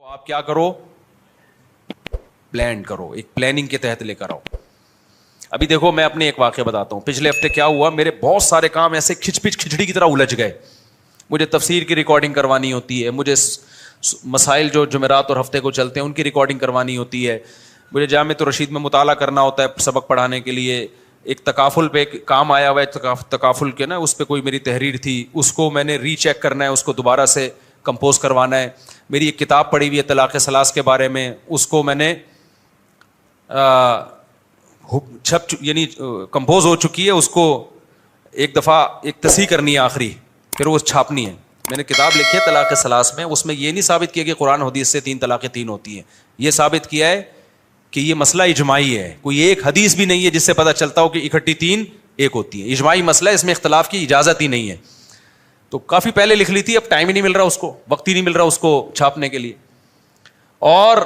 آپ کیا کرو, پلان کرو, ایک پلاننگ کے تحت لے کر آؤ. ابھی دیکھو میں اپنے ایک واقعہ بتاتا ہوں. پچھلے ہفتے کیا ہوا, میرے بہت سارے کام ایسے کھچڑی کی طرح الجھ گئے. مجھے تفسیر کی ریکارڈنگ کروانی ہوتی ہے, مجھے مسائل جو جمعرات اور ہفتے کو چلتے ہیں ان کی ریکارڈنگ کروانی ہوتی ہے, مجھے جامع الرشید میں مطالعہ کرنا ہوتا ہے سبق پڑھانے کے لیے. ایک تکافل پہ کام آیا ہوا ہے, تکافل کے نا اس پہ کوئی میری تحریر تھی, اس کو میں نے ری چیک کرنا ہے, اس کو دوبارہ سے کمپوز کروانا ہے. میری ایک کتاب پڑھی ہوئی ہے طلاق ثلاث کے بارے میں, اس کو میں نے یعنی کمپوز ہو چکی ہے, اس کو ایک دفعہ ایک تصحیح کرنی ہے آخری, پھر وہ چھاپنی ہے. میں نے کتاب لکھی ہے طلاق ثلاث میں, اس میں یہ نہیں ثابت کیا کہ قرآن حدیث سے 3 طلاقیں 3 ہوتی ہیں, یہ ثابت کیا ہے کہ یہ مسئلہ اجماعی ہے. کوئی ایک حدیث بھی نہیں ہے جس سے پتہ چلتا ہو کہ اکٹھی 3 ایک ہوتی ہیں. اجماعی مسئلہ ہے, اس میں اختلاف کی اجازت ہی نہیں ہے. تو کافی پہلے لکھ لی تھی, اب ٹائم ہی نہیں مل رہا, اس کو وقت ہی نہیں مل رہا اس کو چھاپنے کے لیے. اور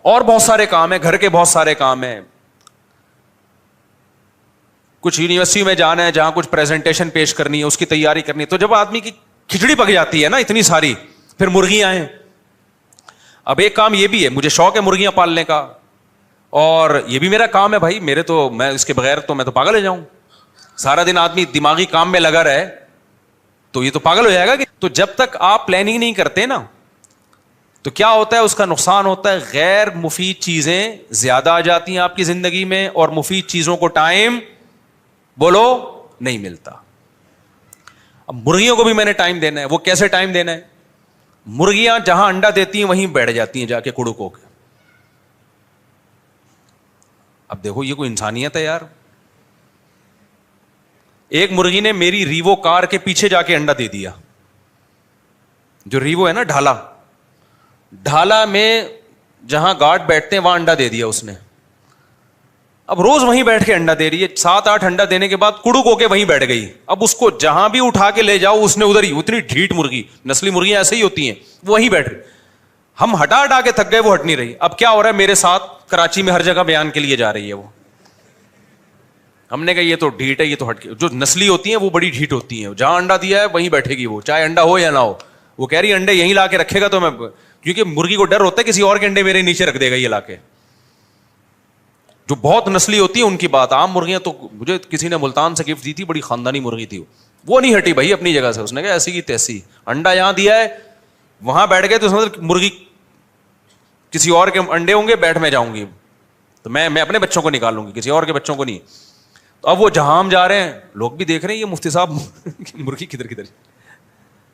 بہت سارے کام ہیں, گھر کے بہت سارے کام ہیں. کچھ یونیورسٹی میں جانا ہے جہاں کچھ پریزنٹیشن پیش کرنی ہے, اس کی تیاری کرنی ہے. تو جب آدمی کی کھچڑی پک جاتی ہے نا اتنی ساری, پھر مرغیاں ہیں. اب ایک کام یہ بھی ہے, مجھے شوق ہے مرغیاں پالنے کا, اور یہ بھی میرا کام ہے بھائی. میں اس کے بغیر تو میں تو پاگل ہو جاؤں. سارا دن آدمی دماغی کام میں لگا رہے تو یہ تو پاگل ہو جائے گا. تو جب تک آپ پلاننگ نہیں کرتے نا تو کیا ہوتا ہے, اس کا نقصان ہوتا ہے. غیر مفید چیزیں زیادہ آ جاتی ہیں آپ کی زندگی میں, اور مفید چیزوں کو ٹائم بولو نہیں ملتا. اب مرغیوں کو بھی میں نے ٹائم دینا ہے. وہ کیسے ٹائم دینا ہے؟ مرغیاں جہاں انڈا دیتی ہیں وہیں بیٹھ جاتی ہیں جا کے کڑک ہو کے. اب دیکھو یہ کوئی انسانیت ہے یار. ایک مرغی نے میری ریوو کار کے پیچھے جا کے انڈا دے دیا. جو ریوو ہے نا ڈھالا میں جہاں گارڈ بیٹھتے ہیں وہاں انڈا دے دیا اس نے. اب روز وہیں بیٹھ کے انڈا دے رہی ہے. 7-8 انڈا دینے کے بعد کڑک ہو کے وہیں بیٹھ گئی. اب اس کو جہاں بھی اٹھا کے لے جاؤ اس نے ادھر ہی, اتنی ڈھیٹ مرغی, نسلی مرغیاں ایسے ہی ہوتی ہیں, وہیں بیٹھ رہی. ہم ہٹا کے تھک گئے, وہ ہٹ نہیں رہی. اب کیا ہو رہا ہے, میرے ساتھ کراچی میں ہر جگہ بیان کے لیے جا رہی ہے وہ. ہم نے کہا یہ تو ڈھیٹ ہے, یہ تو ہٹ کے. جو نسلی ہوتی ہیں وہ بڑی ڈھیٹ ہوتی ہیں, جہاں انڈا دیا ہے وہیں بیٹھے گی وہ, چاہے انڈا ہو یا نہ ہو. وہ کہہ رہی انڈے یہیں لا کے رکھے گا تو میں, کیونکہ مرغی کو ڈر ہوتا ہے کسی اور کے انڈے میرے نیچے رکھ دے گا یہ لا کے. جو بہت نسلی ہوتی ہے ان کی بات. عام مرغیاں تو مجھے کسی نے ملتان سے گفٹ دی تھی, بڑی خاندانی مرغی تھی, وہ نہیں ہٹی بھائی اپنی جگہ سے. اس نے کہا ایسی کی تیسی, انڈا یہاں دیا ہے وہاں بیٹھ گئے, تو سمجھ مرغی کسی اور کے انڈے ہوں گے, بیٹھ میں جاؤں گی تو میں اپنے بچوں کو نکالوں گی, کسی اور کے بچوں کو نہیں. تو اب وہ جہاں ہم جا رہے ہیں لوگ بھی دیکھ رہے ہیں یہ مفتی صاحب مرغی کدھر.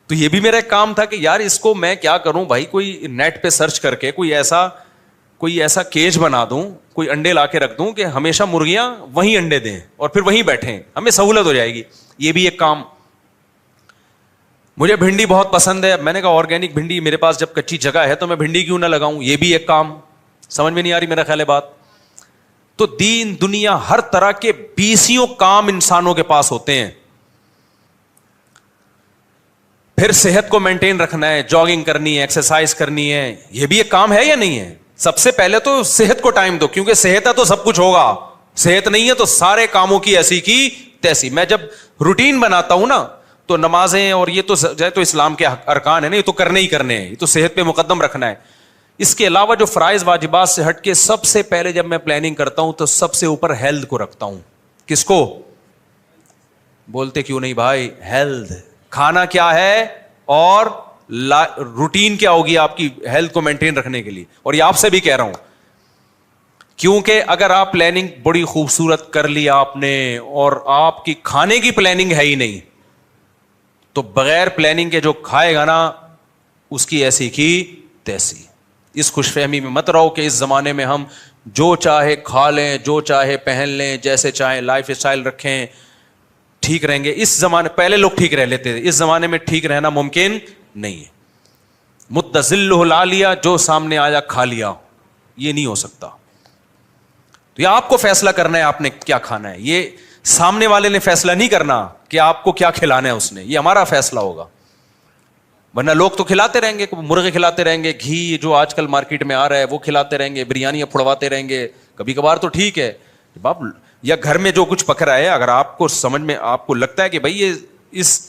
تو یہ بھی میرا ایک کام تھا کہ یار اس کو میں کیا کروں بھائی, کوئی نیٹ پہ سرچ کر کے کوئی ایسا کیج بنا دوں, کوئی انڈے لا کے رکھ دوں کہ ہمیشہ مرغیاں وہیں انڈے دیں اور پھر وہیں بیٹھیں, ہمیں سہولت ہو جائے گی. یہ بھی ایک کام. مجھے بھنڈی بہت پسند ہے. میں نے کہا آرگینک بھنڈی میرے پاس جب کچی جگہ ہے تو میں بھنڈی کیوں نہ لگاؤں. یہ بھی ایک کام. سمجھ میں نہیں آ رہی میرا خیال ہے بات. تو دین دنیا ہر طرح کے 20 کام انسانوں کے پاس ہوتے ہیں. پھر صحت کو مینٹین رکھنا ہے, جاگنگ کرنی ہے, ایکسرسائز کرنی ہے, یہ بھی ایک کام ہے یا نہیں ہے. سب سے پہلے تو صحت کو ٹائم دو, کیونکہ صحت ہے تو سب کچھ ہوگا, صحت نہیں ہے تو سارے کاموں کی ایسی کی تیسی. میں جب روٹین بناتا ہوں نا تو نمازیں اور یہ تو اسلام کے ارکان ہیں نا, یہ تو کرنے ہی کرنے ہیں, یہ تو صحت پہ مقدم رکھنا ہے. اس کے علاوہ جو فرائض واجبات سے ہٹ کے سب سے پہلے جب میں پلاننگ کرتا ہوں تو سب سے اوپر ہیلتھ کو رکھتا ہوں. کس کو بولتے کیوں نہیں بھائی, ہیلتھ. کھانا کیا ہے اور روٹین کیا ہوگی آپ کی ہیلتھ کو مینٹین رکھنے کے لیے. اور یہ آپ سے بھی کہہ رہا ہوں, کیونکہ اگر آپ پلاننگ بڑی خوبصورت کر لی آپ نے اور آپ کی کھانے کی پلاننگ ہے ہی نہیں, تو بغیر پلاننگ کے جو کھائے گا نا اس کی ایسی کی تیسی. اس خوش فہمی میں مت رہو کہ اس زمانے میں ہم جو چاہے کھا لیں, جو چاہے پہن لیں, جیسے چاہیں لائف اسٹائل رکھیں, ٹھیک رہیں گے. اس زمانے پہلے لوگ ٹھیک رہ لیتے تھے, اس زمانے میں ٹھیک رہنا ممکن نہیں ہے. متذلہ لا لیا, جو سامنے آیا کھا لیا, یہ نہیں ہو سکتا. تو یہ آپ کو فیصلہ کرنا ہے آپ نے کیا کھانا ہے. یہ سامنے والے نے فیصلہ نہیں کرنا کہ آپ کو کیا کھلانا ہے اس نے, یہ ہمارا فیصلہ ہوگا. ورنہ لوگ تو کھلاتے رہیں گے, مرغے کھلاتے رہیں گے, گھی جو آج کل مارکیٹ میں آ رہا ہے وہ کھلاتے رہیں گے, بریانیاں پھڑواتے رہیں گے. کبھی کبھار تو ٹھیک ہے باپ, یا گھر میں جو کچھ پک رہا ہے اگر آپ کو سمجھ میں آپ کو لگتا ہے کہ بھائی یہ اس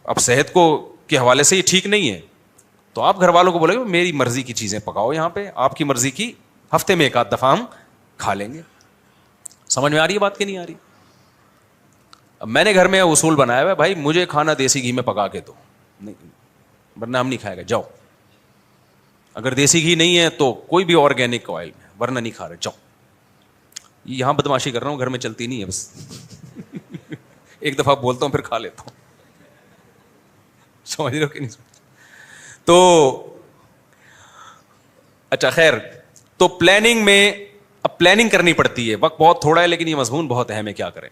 اب صحت کو کے حوالے سے یہ ٹھیک نہیں ہے تو آپ گھر والوں کو بولے گے میری مرضی کی چیزیں پکاؤ یہاں پہ, آپ کی مرضی کی ہفتے میں ایک آدھ دفعہ ہم کھا لیں گے. سمجھ میں آ رہی ہے بات کہ نہیں آ رہی؟ اب میں نے گھر میں اصول بنایا ہوا ہے, بھائی مجھے کھانا دیسی گھی میں پکا کے دو, نہیں ورنہ ہم نہیں کھائے گا, جاؤ. اگر دیسی گھی نہیں ہے تو کوئی بھی آرگینک آئل میں, ورنہ نہیں کھا رہے, جاؤ. یہاں بدماشی کر رہا ہوں, گھر میں چلتی نہیں ہے بس. ایک دفعہ بولتا ہوں پھر کھا لیتا ہوں. سمجھ رہے ہو کہ نہیں؟ تو اچھا خیر, تو پلاننگ میں اب پلاننگ کرنی پڑتی ہے, وقت بہت تھوڑا ہے لیکن یہ مضمون بہت اہم ہے, کیا کریں.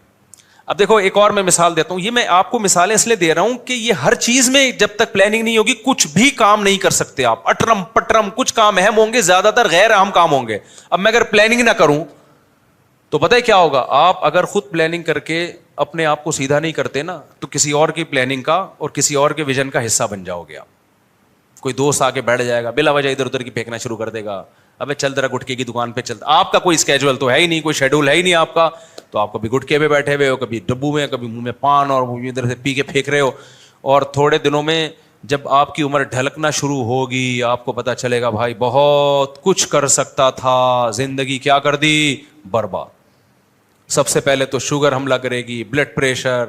اب دیکھو ایک اور میں مثال دیتا ہوں, یہ میں آپ کو مثالیں اس لیے دے رہا ہوں کہ یہ ہر چیز میں جب تک پلاننگ نہیں ہوگی کچھ بھی کام نہیں کر سکتے آپ. اٹرم پٹرم کچھ کام اہم ہوں گے, زیادہ تر غیر اہم کام ہوں گے. اب میں اگر پلاننگ نہ کروں تو پتہ ہے کیا ہوگا, آپ اگر خود پلاننگ کر کے اپنے آپ کو سیدھا نہیں کرتے نا, تو کسی اور کی پلاننگ کا اور کسی اور کے ویژن کا حصہ بن جاؤ گے آپ. کوئی دوست آ کے بیٹھ جائے گا, بلا وجہ ادھر ادھر کی پھینکنا شروع کر دے گا, ابے چل ذرا گٹکے کی دکان پہ چلتا. آپ کا کوئی اسکیجول تو ہے ہی نہیں, کوئی شیڈول ہے ہی نہیں آپ کا, تو آپ کبھی گٹکے پہ بیٹھے ہوئے ہو, کبھی ڈبو میں, کبھی منہ میں پان, اور ادھر سے پی کے پھینک رہے ہو. اور تھوڑے دنوں میں جب آپ کی عمر ڈھلکنا شروع ہوگی, آپ کو پتا چلے گا بھائی بہت کچھ کر سکتا تھا, زندگی کیا کر دی, برباد. سب سے پہلے تو شوگر حملہ کرے گی, بلڈ پریشر,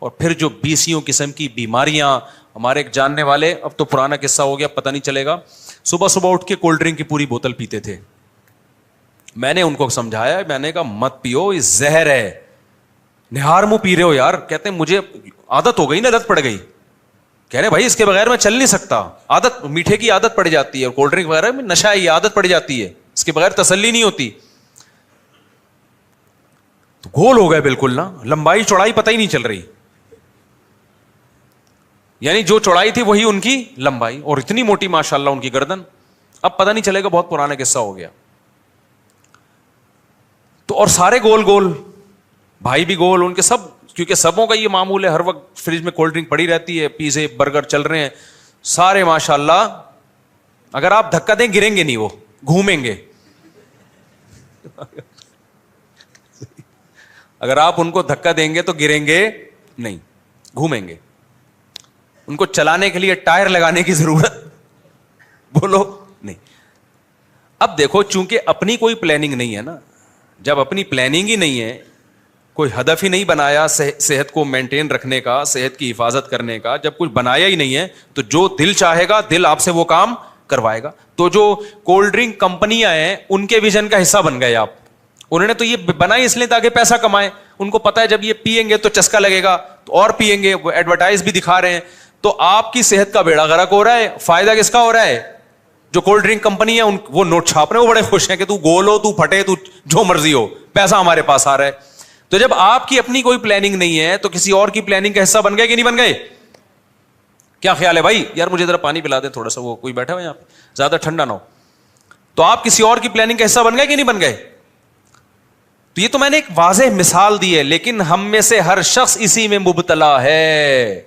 اور پھر جو 20 قسم کی بیماریاں. ہمارے ایک جاننے والے, اب تو پرانا قصہ ہو گیا, پتہ نہیں چلے گا, صبح صبح اٹھ کے کولڈ ڈرنک کی پوری بوتل پیتے تھے. میں نے ان کو سمجھایا, میں نے کہا مت پیو, یہ زہر ہے. نہار منہ پی رہے ہو یار. کہتے ہیں مجھے عادت ہو گئی نا, لت پڑ گئی. کہہ رہے بھائی اس کے بغیر میں چل نہیں سکتا, عادت, میٹھے کی عادت پڑ جاتی ہے, اور کولڈ ڈرنک وغیرہ میں نشہ ہے, یہ عادت پڑ جاتی ہے, اس کے بغیر تسلی نہیں ہوتی. تو گول ہو گئے بالکل نا, لمبائی چوڑائی پتہ ہی نہیں چل رہی, یعنی جو چوڑائی تھی وہی ان کی لمبائی, اور اتنی موٹی ماشاءاللہ ان کی گردن. اب پتہ نہیں چلے گا, بہت پرانا قصہ ہو گیا. تو اور سارے گول گول, بھائی بھی گول, ان کے سب, کیونکہ سبوں کا یہ معمول ہے, ہر وقت فریج میں کولڈ ڈرنک پڑی رہتی ہے, پیزے برگر چل رہے ہیں, سارے ماشاءاللہ. اگر آپ دھکا دیں گریں گے نہیں, وہ گھومیں گے. اگر آپ ان کو دھکا دیں گے تو گریں گے نہیں, گھومیں گے. ان کو چلانے کے لیے ٹائر لگانے کی ضرورت بولو نہیں. اب دیکھو چونکہ اپنی کوئی پلاننگ نہیں ہے نا, جب اپنی پلاننگ ہی نہیں ہے, کوئی ہدف ہی نہیں بنایا صحت کو مینٹین رکھنے کا, صحت کی حفاظت کرنے کا, جب کچھ بنایا ہی نہیں ہے, تو جو دل چاہے گا دل آپ سے وہ کام کروائے گا. تو جو کولڈ ڈرنک کمپنیاں ہیں ان کے ویژن کا حصہ بن گئے آپ. انہوں نے تو یہ بنائی اس لیے تاکہ پیسہ کمائیں. ان کو پتا ہے جب یہ پیئیں گے تو چسکا لگے گا, تو اور پیئیں گے, وہ ایڈورٹائز بھی دکھا رہے ہیں. تو آپ کی صحت کا بیڑا غرق ہو رہا ہے, فائدہ کس کا ہو رہا ہے؟ جو کولڈ ڈرنک کمپنی ہے وہ نوٹ چھاپ رہے ہیں, وہ بڑے خوش ہیں کہ تو گول ہو, تو پھٹے, تو جو مرضی ہو, پیسہ ہمارے پاس آ رہا ہے. تو جب آپ کی اپنی کوئی پلاننگ نہیں ہے تو کسی اور کی پلاننگ کا حصہ بن گئے کہ نہیں بن گئے؟ کیا خیال ہے بھائی؟ یار مجھے ذرا پانی پلا دیں تھوڑا سا, وہ کوئی بیٹھا ہوا یہاں پہ, زیادہ ٹھنڈا نہ ہو. تو آپ کسی اور کی پلاننگ کا حصہ بن گئے کہ نہیں بن گئے؟ تو یہ تو میں نے ایک واضح مثال دی ہے, لیکن ہم میں سے ہر شخص اسی میں مبتلا ہے.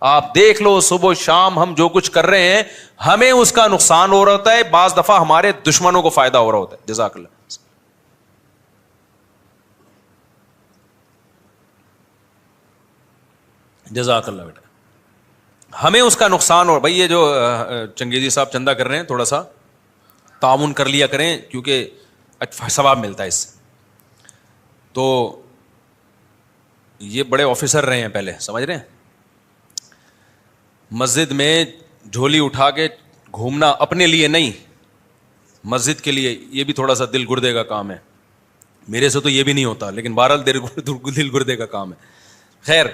آپ دیکھ لو, صبح شام ہم جو کچھ کر رہے ہیں ہمیں اس کا نقصان ہو رہا ہوتا ہے, بعض دفعہ ہمارے دشمنوں کو فائدہ ہو رہا ہوتا ہے. جزاک اللہ. جزاک اللہ بیٹا. ہمیں اس کا نقصان ہو. بھائی یہ جو چنگیزی صاحب چندہ کر رہے ہیں, تھوڑا سا تعاون کر لیا کریں, کیونکہ ثواب ملتا ہے اس سے. تو یہ بڑے آفیسر رہے ہیں پہلے, سمجھ رہے ہیں. مسجد میں جھولی اٹھا کے گھومنا اپنے لیے نہیں, مسجد کے لیے, یہ بھی تھوڑا سا دل گردے کا کام ہے. میرے سے تو یہ بھی نہیں ہوتا, لیکن بہرحال دل گردے کا کام ہے. خیر,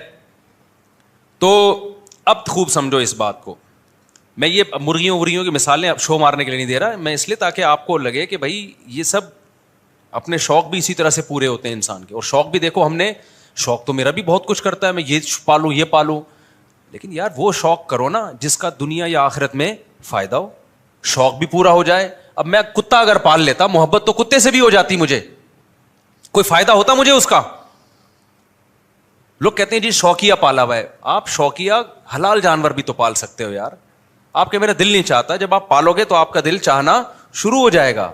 تو اب خوب سمجھو اس بات کو. میں یہ مرغیوں کی مثالیں اب شو مارنے کے لیے نہیں دے رہا, میں اس لیے تاکہ آپ کو لگے کہ بھائی یہ سب اپنے شوق بھی اسی طرح سے پورے ہوتے ہیں انسان کے. اور شوق بھی دیکھو, ہم نے شوق تو میرا بھی بہت کچھ کرتا ہے, میں یہ پالوں یہ پالوں, لیکن یار وہ شوق کرو نا جس کا دنیا یا آخرت میں فائدہ ہو. شوق بھی پورا ہو جائے. اب میں کتا اگر پال لیتا, محبت تو کتے سے بھی ہو جاتی, مجھے کوئی فائدہ ہوتا مجھے اس کا. لوگ کہتے ہیں جی شوقیہ پالا ہوا ہے. آپ شوقیہ حلال جانور بھی تو پال سکتے ہو یار. آپ کے میرا دل نہیں چاہتا, جب آپ پالو گے تو آپ کا دل چاہنا شروع ہو جائے گا.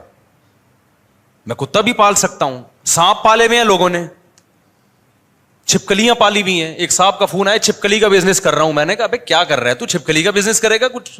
میں کتا بھی پال سکتا ہوں, سانپ پالے ہوئے ہیں لوگوں نے, چھپکلیاں پالی ہوئی ہیں. ایک صاحب کا فون آیا, چھپکلی کا بزنس کر رہا ہوں. میں نے کہا ابے کیا کر رہا ہے تو, چھپکلی کا بزنس کرے گا؟ کچھ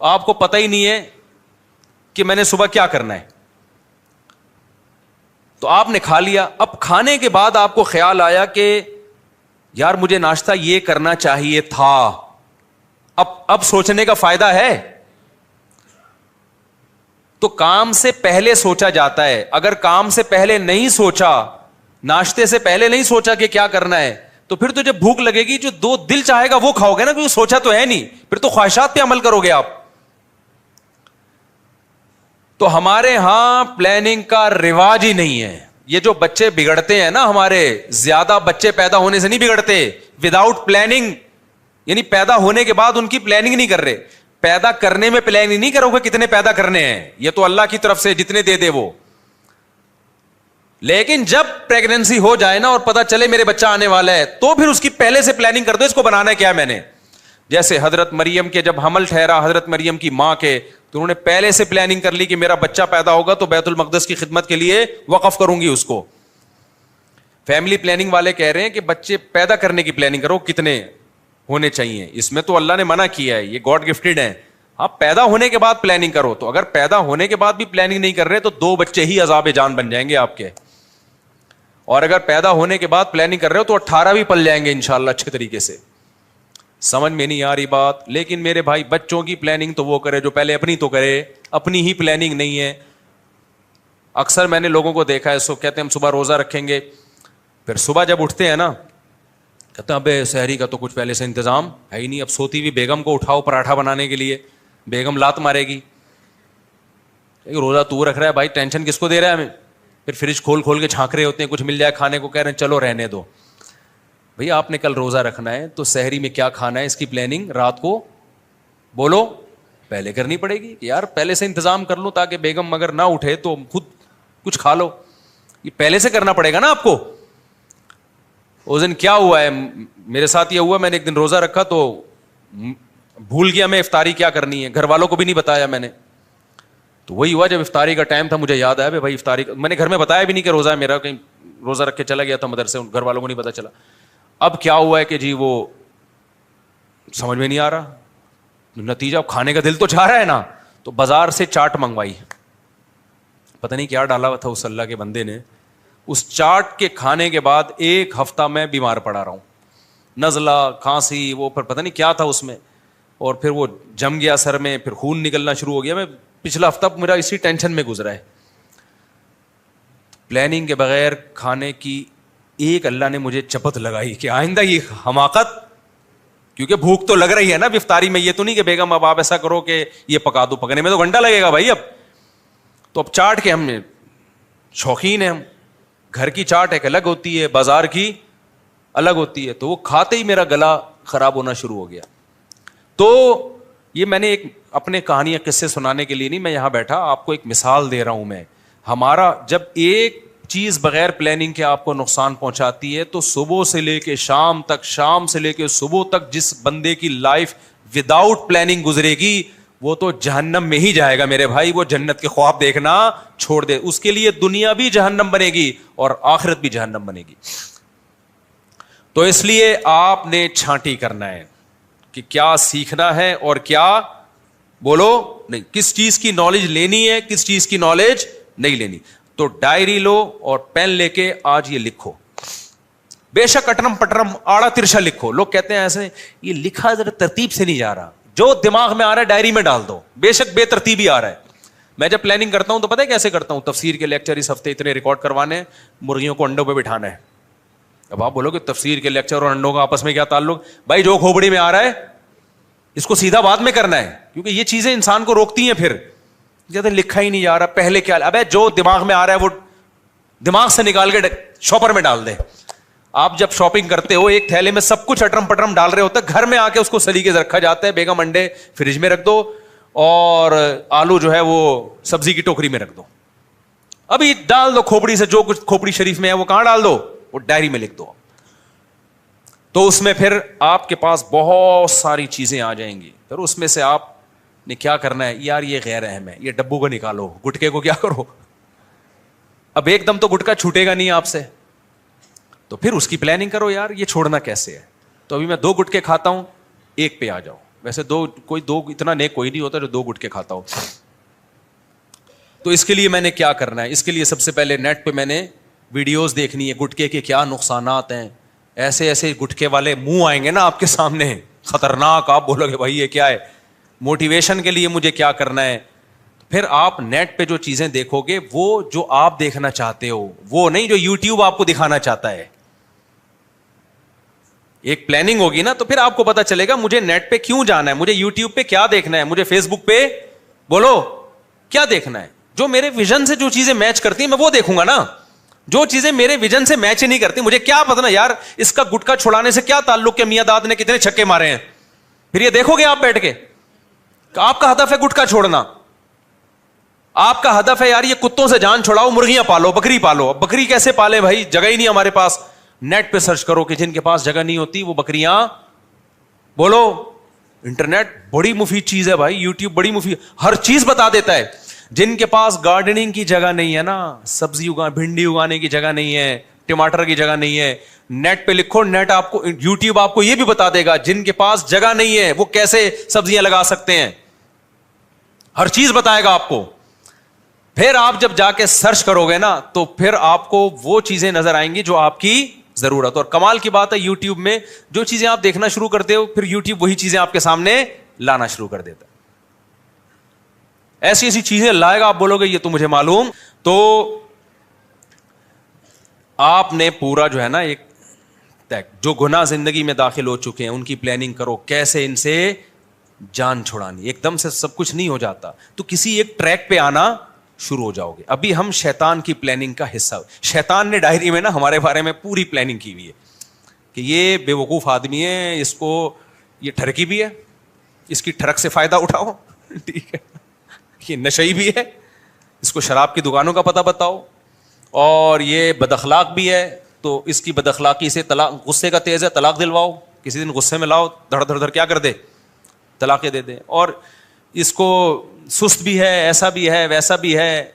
آپ کو پتہ ہی نہیں ہے کہ میں نے صبح کیا کرنا ہے. تو آپ نے کھا لیا. اب کھانے کے بعد آپ کو خیال آیا کہ یار مجھے ناشتہ یہ کرنا چاہیے تھا. اب سوچنے کا فائدہ ہے؟ تو کام سے پہلے سوچا جاتا ہے. اگر کام سے پہلے نہیں سوچا, ناشتے سے پہلے نہیں سوچا کہ کیا کرنا ہے, تو پھر تو جب بھوک لگے گی جو دو دل چاہے گا وہ کھاؤ گے نا, کیونکہ سوچا تو ہے نہیں. پھر تو خواہشات پہ عمل کرو گے آپ. تو ہمارے ہاں پلاننگ کا رواج ہی نہیں ہے. یہ جو بچے بگڑتے ہیں نا ہمارے, زیادہ بچے پیدا ہونے سے نہیں بگڑتے, وداؤٹ پلاننگ, یعنی پیدا ہونے کے بعد ان کی پلاننگ نہیں کر رہے. پیدا کرنے میں پلاننگ نہیں کرو گے کتنے پیدا کرنے ہیں, یہ تو اللہ کی طرف سے جتنے دے دے وہ. لیکن جب پریگننسی ہو جائے نا اور پتا چلے میرے بچہ آنے والا ہے, تو پھر اس کی پہلے سے پلاننگ کر دو, اس کو بنانا ہے کیا میں نے. جیسے حضرت مریم کے جب حمل ٹھہرا, حضرت مریم کی ماں کے, تو انہوں نے پہلے سے پلاننگ کر لی کہ میرا بچہ پیدا ہوگا تو بیت المقدس کی خدمت کے لیے وقف کروں گی اس کو. فیملی پلاننگ والے کہہ رہے ہیں کہ بچے پیدا کرنے کی پلاننگ کرو, کتنے ہونے چاہیے. اس میں تو اللہ نے منع کیا ہے, یہ گاڈ گفٹڈ ہے. آپ پیدا ہونے کے بعد پلاننگ کرو. تو اگر پیدا ہونے کے بعد بھی پلاننگ نہیں کر رہے تو 2 بچے ہی عذاب جان بن جائیں گے آپ کے. اور اگر پیدا ہونے کے بعد پلاننگ کر رہے ہو تو 18 بھی پل جائیں گے انشاءاللہ اچھے طریقے سے. سمجھ میں نہیں آ رہی بات؟ لیکن میرے بھائی بچوں کی پلاننگ تو وہ کرے جو پہلے اپنی تو کرے. اپنی ہی پلاننگ نہیں ہے. اکثر میں نے لوگوں کو دیکھا ہے, سو کہتے ہیں ہم صبح روزہ رکھیں گے, پھر صبح جب اٹھتے ہیں نا کہتے ہیں ابے سحری کا تو کچھ پہلے سے انتظام ہے ہی نہیں. اب سوتی ہوئی بیگم کو اٹھاؤ پراٹھا بنانے کے لیے, بیگم لات مارے گی. روزہ تو رکھ رہا ہے بھائی, ٹینشن کس کو دے رہا ہے ہمیں. پھر فریج کھول کے چھانک رہے ہوتے ہیں کچھ مل جائے کھانے کو, کہہ رہے ہیں چلو رہنے دو. بھئی آپ نے کل روزہ رکھنا ہے تو سحری میں کیا کھانا ہے اس کی پلاننگ رات کو بولو پہلے کرنی پڑے گی. یار پہلے سے انتظام کر لو تاکہ بیگم اگر نہ اٹھے تو خود کچھ کھا لو. یہ پہلے سے کرنا پڑے گا نا آپ کو. اس دن کیا ہوا ہے میرے ساتھ, یہ ہوا میں نے ایک دن روزہ رکھا تو بھول گیا میں افطاری کیا کرنی ہے, گھر والوں کو بھی نہیں بتایا میں نے. تو وہی ہوا جب افطاری کا ٹائم تھا مجھے یاد آیا بھائی افطاری, میں نے گھر میں بتایا بھی نہیں کہ روزہ ہے میرا, کہیں روزہ رکھ کے چلا گیا تھا مدرسے, گھر والوں کو نہیں پتا چلا. اب کیا ہوا ہے کہ جی وہ سمجھ میں نہیں آ رہا نتیجہ, کھانے کا دل تو چاہ رہا ہے نا, تو بازار سے چاٹ منگوائی. پتہ نہیں کیا ڈالا ہوا تھا اس اللہ کے بندے نے. اس چاٹ کے کھانے کے بعد 1 ہفتہ میں بیمار پڑا رہا ہوں, نزلہ کھانسی, وہ پھر پتہ نہیں کیا تھا اس میں, اور پھر وہ جم گیا سر میں, پھر خون نکلنا شروع ہو گیا. میں پچھلا ہفتہ میرا اسی ٹینشن میں گزرا ہے. پلاننگ کے بغیر کھانے کی ایک اللہ نے مجھے چپت لگائی کہ آئندہ یہ حماقت, کیونکہ بھوک تو لگ رہی ہے نا افطاری میں. یہ تو نہیں کہ بیگم اب آپ ایسا کرو کہ یہ پکا دو, پکنے میں تو گھنٹہ لگے گا بھائی. اب تو اب چاٹ کے ہم شوقین ہیں, ہم گھر کی چاٹ ایک الگ ہوتی ہے, بازار کی الگ ہوتی ہے. تو وہ کھاتے ہی میرا گلا خراب ہونا شروع ہو گیا. تو یہ میں نے ایک اپنے کہانیاں قصے سنانے کے لیے نہیں, میں یہاں بیٹھا آپ کو ایک مثال دے رہا ہوں. میں ہمارا جب ایک چیز بغیر پلاننگ کے آپ کو نقصان پہنچاتی ہے تو صبح سے لے کے شام تک, شام سے لے کے صبح تک جس بندے کی لائف وداؤٹ پلاننگ گزرے گی وہ تو جہنم میں ہی جائے گا میرے بھائی. وہ جنت کے خواب دیکھنا چھوڑ دے, اس کے لیے دنیا بھی جہنم بنے گی اور آخرت بھی جہنم بنے گی. تو اس لیے آپ نے چھانٹی کرنا ہے کہ کیا سیکھنا ہے اور کیا بولو نہیں, کس چیز کی نالج لینی ہے, کس چیز کی نالج نہیں لینی. تو ڈائری لو اور پین لے کے آج یہ لکھو, بے شک اٹرم پٹرم آڑا ترشا لکھو. لوگ کہتے ہیں ایسے یہ لکھا ذرا ترتیب سے نہیں جا رہا, جو دماغ میں آ رہا ہے ڈائری میں ڈال دو, بے شک بے ترتیبی آ رہا ہے. میں جب پلاننگ کرتا ہوں تو پتہ ہے کیسے کرتا ہوں, تفسیر کے لیکچر اس ہفتے اتنے ریکارڈ کروانے, مرغیوں کو انڈوں پہ بٹھانا ہے. اب آپ بولو کہ تفسیر کے لیکچر اور انڈوں کا آپس میں کیا تعلق؟ بھائی جو کھوپڑی میں آ رہا ہے اس کو سیدھا بعد میں کرنا ہے, کیونکہ یہ چیزیں انسان کو روکتی ہیں. پھر کہتے لکھا ہی نہیں جا رہا, پہلے کیا, ابے جو دماغ میں آ رہا ہے وہ دماغ سے نکال کے شاپر میں ڈال دے. آپ جب شاپنگ کرتے ہو ایک تھیلے میں سب کچھ اٹرم پٹرم ڈال رہے ہوتا ہے, گھر میں آ کے اس کو سلیقے سے رکھا جاتا ہے. بیگم انڈے فریج میں رکھ دو اور آلو جو ہے وہ سبزی کی ٹوکری میں رکھ دو, ابھی ڈال دو کھوپڑی سے, جو کچھ کھوپڑی شریف میں ہے وہ کہاں ڈال دو, وہ ڈائری میں لکھ دو. تو اس میں پھر آپ کے پاس بہت ساری چیزیں آ جائیں گی. پھر اس میں سے آپ نے کیا کرنا ہے, یار یہ غیر اہم ہے, یہ ڈبو کو نکالو, گٹکے کو کیا کرو. اب ایک دم تو گٹکا چھوٹے گا نہیں آپ سے, تو پھر اس کی پلاننگ کرو, یار یہ چھوڑنا کیسے ہے. تو ابھی میں 2 گٹکے کھاتا ہوں, 1 پہ آ جاؤ, ویسے دو اتنا نیک کوئی نہیں ہوتا جو 2 گٹکے کھاتا ہو. تو اس کے لیے میں نے کیا کرنا ہے؟ اس کے لیے سب سے پہلے نیٹ پہ میں نے ویڈیوز دیکھنی ہے گٹکے کے کیا نقصانات ہیں. ایسے ایسے گٹکے والے منہ آئیں گے نا آپ کے سامنے خطرناک, آپ بولو گے بھائی یہ کیا ہے. موٹیویشن کے لیے مجھے کیا کرنا ہے؟ پھر آپ نیٹ پہ جو چیزیں دیکھو گے وہ جو آپ دیکھنا چاہتے ہو, وہ نہیں جو یوٹیوب آپ کو دکھانا چاہتا ہے. ایک پلاننگ ہوگی نا, تو پھر آپ کو پتا چلے گا مجھے نیٹ پہ کیوں جانا ہے, مجھے یوٹیوب پہ کیا دیکھنا ہے, مجھے فیس بک پہ بولو کیا دیکھنا ہے. جو میرے ویژن سے جو چیزیں میچ کرتی ہیں میں وہ دیکھوں گا نا. جو چیزیں میرے ویژن سے میچ ہی نہیں کرتی, مجھے کیا پتا نا یار اس کا گٹکا چھڑانے سے کیا تعلق کہ میاں داد نے کتنے چھکے مارے ہیں, پھر یہ دیکھو گے آپ بیٹھ کے. آپ کا ہدف ہے گٹکا چھوڑنا, آپ کا ہدف ہے یار یہ کتوں سے جان چھڑاؤ, مرغیاں پالو, بکری پالو. بکری کیسے پالے بھائی, جگہ ہی نہیں ہمارے پاس. نیٹ پہ سرچ کرو کہ جن کے پاس جگہ نہیں ہوتی وہ بکریاں, بولو. انٹرنیٹ بڑی مفید چیز ہے بھائی, یوٹیوب بڑی مفید, ہر چیز بتا دیتا ہے. جن کے پاس گارڈننگ کی جگہ نہیں ہے نا, سبزی بھنڈی اگانے کی جگہ نہیں ہے, ٹماٹر کی جگہ نہیں ہے, نیٹ پہ لکھو, نیٹ آپ کو, یوٹیوب آپ کو یہ بھی بتا دے گا جن کے پاس جگہ نہیں ہے وہ کیسے سبزیاں لگا سکتے ہیں, ہر چیز بتائے گا آپ کو. پھر آپ جب جا کے سرچ کرو گے نا تو پھر آپ کو وہ چیزیں نظر آئیں گی جو آپ کی ضرورت. اور کمال کی بات ہے یوٹیوب میں جو چیزیں آپ دیکھنا شروع کرتے ہو پھر یوٹیوب وہی چیزیں آپ کے سامنے لانا شروع کر دیتا ہے. ایسی ایسی چیزیں لائے گا, آپ بولو گے یہ تو مجھے معلوم. تو آپ نے پورا جو ہے نا ایک جو گناہ زندگی میں داخل ہو چکے ہیں ان کی پلاننگ کرو, کیسے ان سے جان چھڑانی. ایک دم سے سب کچھ نہیں ہو جاتا, تو کسی ایک ٹریک پہ آنا شروع ہو جاؤ گے. ابھی ہم شیطان کی پلاننگ کا حصہ, شیطان نے ڈائری میں نا ہمارے بارے میں پوری پلاننگ کی ہوئی ہے کہ یہ بے وقوف آدمی ہے, اس کو یہ ٹھرکی بھی ہے, اس کی ٹھڑک سے فائدہ اٹھاؤ, ٹھیک ہے, یہ نشئی بھی ہے, اس کو شراب کی دکانوں کا پتہ بتاؤ, اور یہ بد اخلاق بھی ہے تو اس کی بد اخلاقی سے طلاق, غصے کا تیز ہے طلاق دلواؤ, کسی دن غصے میں لاؤ دھڑ دھڑ دھڑ کیا کر دے طلاقیں دے دے. اور اس کو سست بھی ہے, ایسا بھی ہے, ویسا بھی ہے,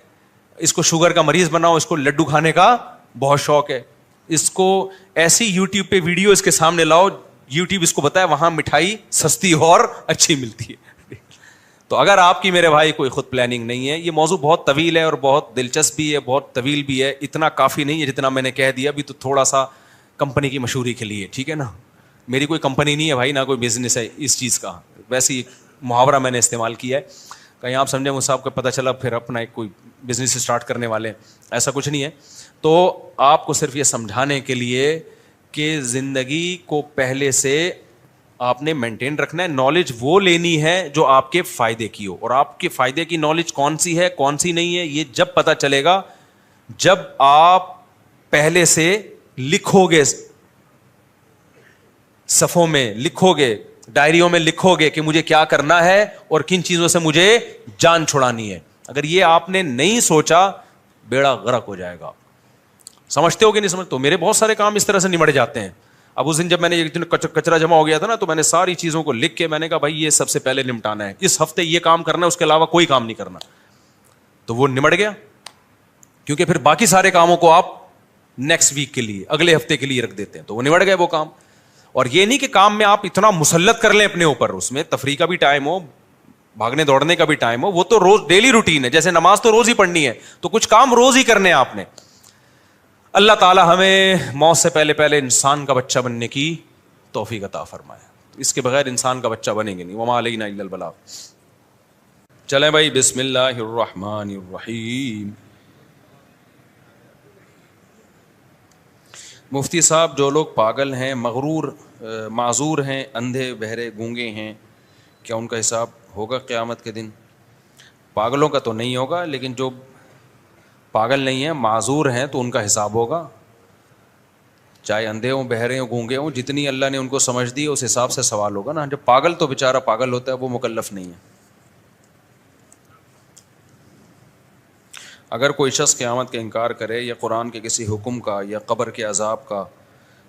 اس کو شوگر کا مریض بناؤ, اس کو لڈو کھانے کا بہت شوق ہے, اس کو ایسی یوٹیوب پہ ویڈیو اس کے سامنے لاؤ, یوٹیوب اس کو بتایا وہاں مٹھائی سستی اور اچھی ملتی ہے. تو اگر آپ کی میرے بھائی کوئی خود پلاننگ نہیں ہے, یہ موضوع بہت طویل ہے اور بہت دلچسپ بھی ہے, بہت طویل بھی ہے, اتنا کافی نہیں ہے جتنا میں نے کہہ دیا. ابھی تو تھوڑا سا کمپنی کی مشہوری کے لیے, ٹھیک ہے نا, میری کوئی کمپنی نہیں ہے بھائی, نہ کوئی بزنس ہے اس چیز کا, ویسے ہی محاورہ میں نے استعمال کیا ہے. کہیں آپ سمجھیں مجھ سے آپ کو پتہ چلا پھر اپنا ایک کوئی بزنس اسٹارٹ کرنے والے, ایسا کچھ نہیں ہے. تو آپ کو صرف یہ سمجھانے کے لیے کہ زندگی کو پہلے سے آپ نے مینٹین رکھنا ہے, نالج وہ لینی ہے جو آپ کے فائدے کی ہو, اور آپ کے فائدے کی نالج کون سی ہے کون سی نہیں ہے یہ جب پتہ چلے گا جب آپ پہلے سے لکھو گے, صفوں میں لکھو گے, ڈائریوں میں لکھو گے کہ مجھے کیا کرنا ہے اور کن چیزوں سے مجھے جان چھڑانی ہے. اگر یہ آپ نے نہیں سوچا بیڑا غرق ہو جائے گا. سمجھتے ہو کہ نہیں سمجھتے؟ تو میرے بہت سارے کام اس طرح سے نمٹ جاتے ہیں. اب اس دن جب میں نے ایک دن کچرا جمع ہو گیا تھا نا, تو میں نے ساری چیزوں کو لکھ کے میں نے کہا بھائی یہ سب سے پہلے نمٹانا ہے, اس ہفتے یہ کام کرنا ہے, اس کے علاوہ کوئی کام نہیں کرنا. تو وہ نمٹ گیا, کیونکہ پھر باقی سارے کاموں کو آپ نیکسٹ ویک کے لیے, اگلے ہفتے کے لیے رکھ دیتے ہیں, تو وہ نمٹ گئے وہ کام. اور یہ نہیں کہ کام میں آپ اتنا مسلط کر لیں اپنے اوپر, اس میں تفریح کا بھی ٹائم ہو, بھاگنے دوڑنے کا بھی ٹائم ہو, وہ تو روز ڈیلی روٹین ہے. جیسے نماز تو روز ہی پڑھنی ہے, تو کچھ کام روز ہی کرنے ہیں آپ نے. اللہ تعالی ہمیں موت سے پہلے پہلے انسان کا بچہ بننے کی توفیق عطا فرمائے. اس کے بغیر انسان کا بچہ بنیں گے نہیں. وما علینا الا البلاغ. چلیں بھائی, بسم اللہ الرحمن الرحیم. مفتی صاحب, جو لوگ پاگل ہیں, مغرور, معذور ہیں, اندھے بہرے گونگے ہیں, کیا ان کا حساب ہوگا قیامت کے دن؟ پاگلوں کا تو نہیں ہوگا, لیکن جو پاگل نہیں ہیں معذور ہیں تو ان کا حساب ہوگا. چاہے اندھے ہوں, بہرے ہوں, گونگے ہوں, جتنی اللہ نے ان کو سمجھ دی اس حساب سے سوال ہوگا نا. جب پاگل تو بیچارہ پاگل ہوتا ہے, وہ مکلف نہیں ہے. اگر کوئی شخص قیامت کا انکار کرے یا قرآن کے کسی حکم کا یا قبر کے عذاب کا,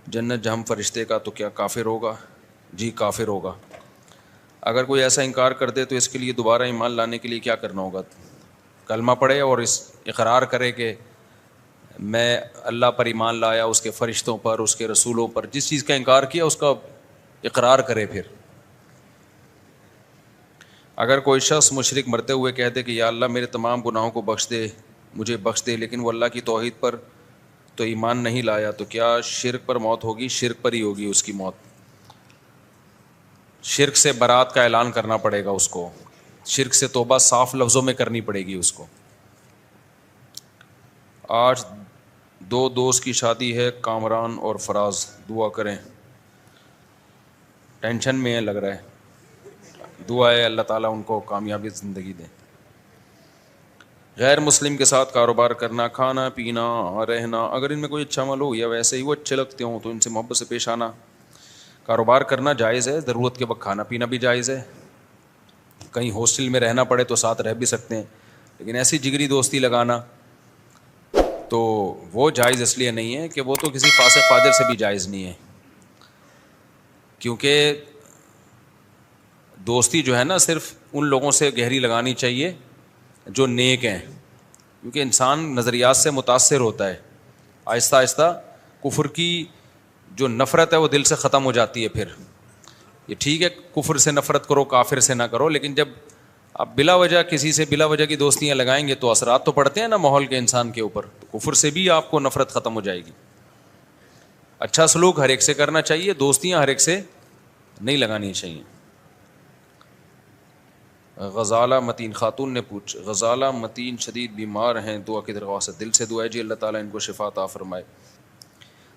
جنت جہنم فرشتے کا, تو کیا کافر ہوگا؟ جی کافر ہوگا. اگر کوئی ایسا انکار کر دے تو اس کے لیے دوبارہ ایمان لانے کے لیے کیا کرنا ہوگا؟ کلمہ پڑھے اور اس اقرار کرے کہ میں اللہ پر ایمان لایا, اس کے فرشتوں پر, اس کے رسولوں پر, جس چیز کا انکار کیا اس کا اقرار کرے. پھر اگر کوئی شخص مشرک مرتے ہوئے کہتے کہ یا اللہ میرے تمام گناہوں کو بخش دے، مجھے بخش دے، لیکن وہ اللہ کی توحید پر تو ایمان نہیں لایا، تو کیا شرک پر موت ہوگی؟ شرک پر ہی ہوگی اس کی موت. شرک سے برات کا اعلان کرنا پڑے گا اس کو، شرک سے توبہ صاف لفظوں میں کرنی پڑے گی اس کو. آج 2 دوست کی شادی ہے، کامران اور فراز، دعا کریں. ٹینشن میں ہے لگ رہا ہے، دعا ہے اللہ تعالیٰ ان کو کامیابی زندگی دے. غیر مسلم کے ساتھ کاروبار کرنا، کھانا پینا رہنا، اگر ان میں کوئی اچھا عمل ہو یا ویسے ہی وہ اچھے لگتے ہوں تو ان سے محبت سے پیش آنا. کاروبار کرنا جائز ہے، ضرورت کے وقت کھانا پینا بھی جائز ہے. کہیں ہاسٹل میں رہنا پڑے تو ساتھ رہ بھی سکتے ہیں، لیکن ایسی جگری دوستی لگانا تو وہ جائز اس لیے نہیں ہے کہ وہ تو کسی فاسق فاجر سے بھی جائز نہیں ہے. کیونکہ دوستی جو ہے نا صرف ان لوگوں سے گہری لگانی چاہیے جو نیک ہیں، کیونکہ انسان نظریات سے متاثر ہوتا ہے. آہستہ آہستہ کفر کی جو نفرت ہے وہ دل سے ختم ہو جاتی ہے. پھر یہ ٹھیک ہے کفر سے نفرت کرو، کافر سے نہ کرو، لیکن جب آپ بلا وجہ کسی سے بلا وجہ کی دوستیاں لگائیں گے تو اثرات تو پڑتے ہیں نا ماحول کے انسان کے اوپر. تو کفر سے بھی آپ کو نفرت ختم ہو جائے گی. اچھا سلوک ہر ایک سے کرنا چاہیے، دوستیاں ہر ایک سے نہیں لگانی چاہیے. غزالہ متین خاتون نے غزالہ متین شدید بیمار ہیں، دعا کی درخواست. دل سے دعا ہے جی اللہ تعالیٰ ان کو شفا عطا فرمائے.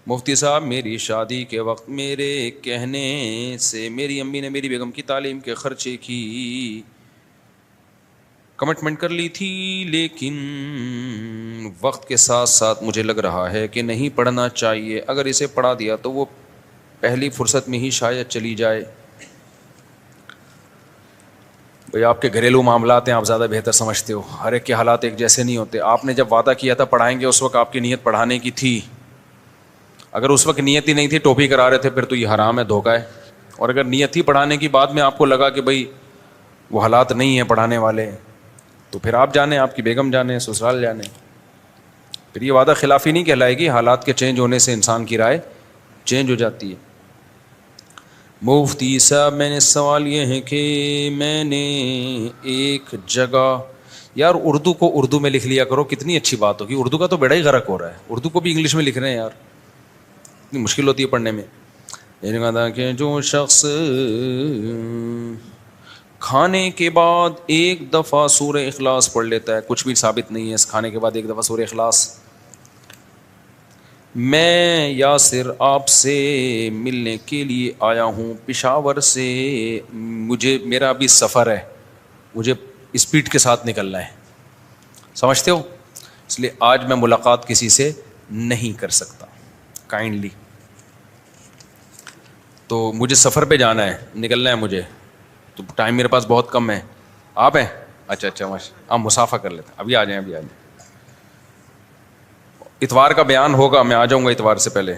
مفتی صاحب میری شادی کے وقت میرے کہنے سے میری امی نے میری بیگم کی تعلیم کے خرچے کی کمٹمنٹ کر لی تھی، لیکن وقت کے ساتھ ساتھ مجھے لگ رہا ہے کہ نہیں پڑھنا چاہیے. اگر اسے پڑھا دیا تو وہ پہلی فرصت میں ہی شاید چلی جائے. بھئی آپ کے گھریلو معاملات ہیں، آپ زیادہ بہتر سمجھتے ہو، ہر ایک کے حالات ایک جیسے نہیں ہوتے. آپ نے جب وعدہ کیا تھا پڑھائیں گے اس وقت آپ کی نیت پڑھانے کی تھی. اگر اس وقت نیت ہی نہیں تھی، ٹوپی کرا رہے تھے، پھر تو یہ حرام ہے، دھوکہ ہے. اور اگر نیت ہی پڑھانے کی بعد میں آپ کو لگا کہ بھئی وہ حالات نہیں ہیں پڑھانے والے، تو پھر آپ جانیں، آپ کی بیگم جانیں، سسرال جانیں. پھر یہ وعدہ خلافی نہیں کہلائے گی. حالات کے چینج ہونے سے انسان کی رائے چینج ہو جاتی ہے. مفتی صاحب میں نے سوال یہ ہے کہ میں نے ایک جگہ، یار اردو کو اردو میں لکھ لیا کرو، کتنی اچھی بات ہوگی. اردو کا تو بیڑا ہی غرق ہو رہا ہے، اردو کو بھی انگلش میں لکھ رہے ہیں یار، اتنی مشکل ہوتی ہے پڑھنے میں. یہ نہیں کہا کہ جو شخص کھانے کے بعد ایک دفعہ سورہ اخلاص پڑھ لیتا ہے، کچھ بھی ثابت نہیں ہے اس کھانے کے بعد ایک دفعہ سورہ اخلاص. میں یاسر آپ سے ملنے کے لیے آیا ہوں پشاور سے، میرا بھی سفر ہے، مجھے اسپیڈ کے ساتھ نکلنا ہے، سمجھتے ہو، اس لیے آج میں ملاقات کسی سے نہیں کر سکتا کائنڈلی. تو مجھے سفر پہ جانا ہے، نکلنا ہے مجھے، تو ٹائم میرے پاس بہت کم ہے. آپ ہیں؟ اچھا ماشاء، آپ مسافہ کر لیتے ہیں، ابھی آ جائیں. اتوار کا بیان ہوگا، میں آ جاؤں گا اتوار سے پہلے.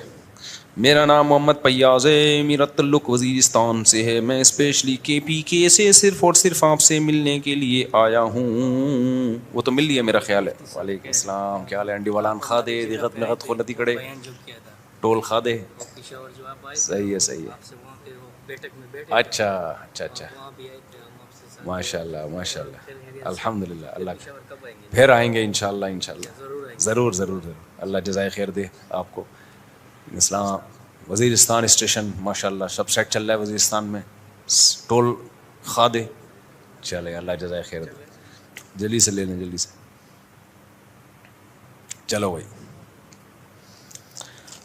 میرا نام محمد پیاز ہے، میرا تعلق وزیرستان سے ہے، میں اسپیشلی KPK سے صرف اور صرف آپ سے ملنے کے لیے آیا ہوں. وہ تو مل لیا میرا خیال ہے. وعلیکم السلام، کیا حال ہے؟ انڈی والان خادے دیغت نغت خولتی کڑے ٹول خادے. صحیح ہے. اچھا ماشاء اللہ الحمد للہ. اللہ پھر آئیں گے انشاءاللہ ضرور. اللہ جزائے خیر دے آپ کو. اسلام وزیرستان اسٹیشن ماشاء اللہ سب سیٹ چل رہا ہے وزیرستان میں، ٹول خادے. چلے اللہ جزائے خیر دے، جلدی سے لے لیں. چلو بھائی.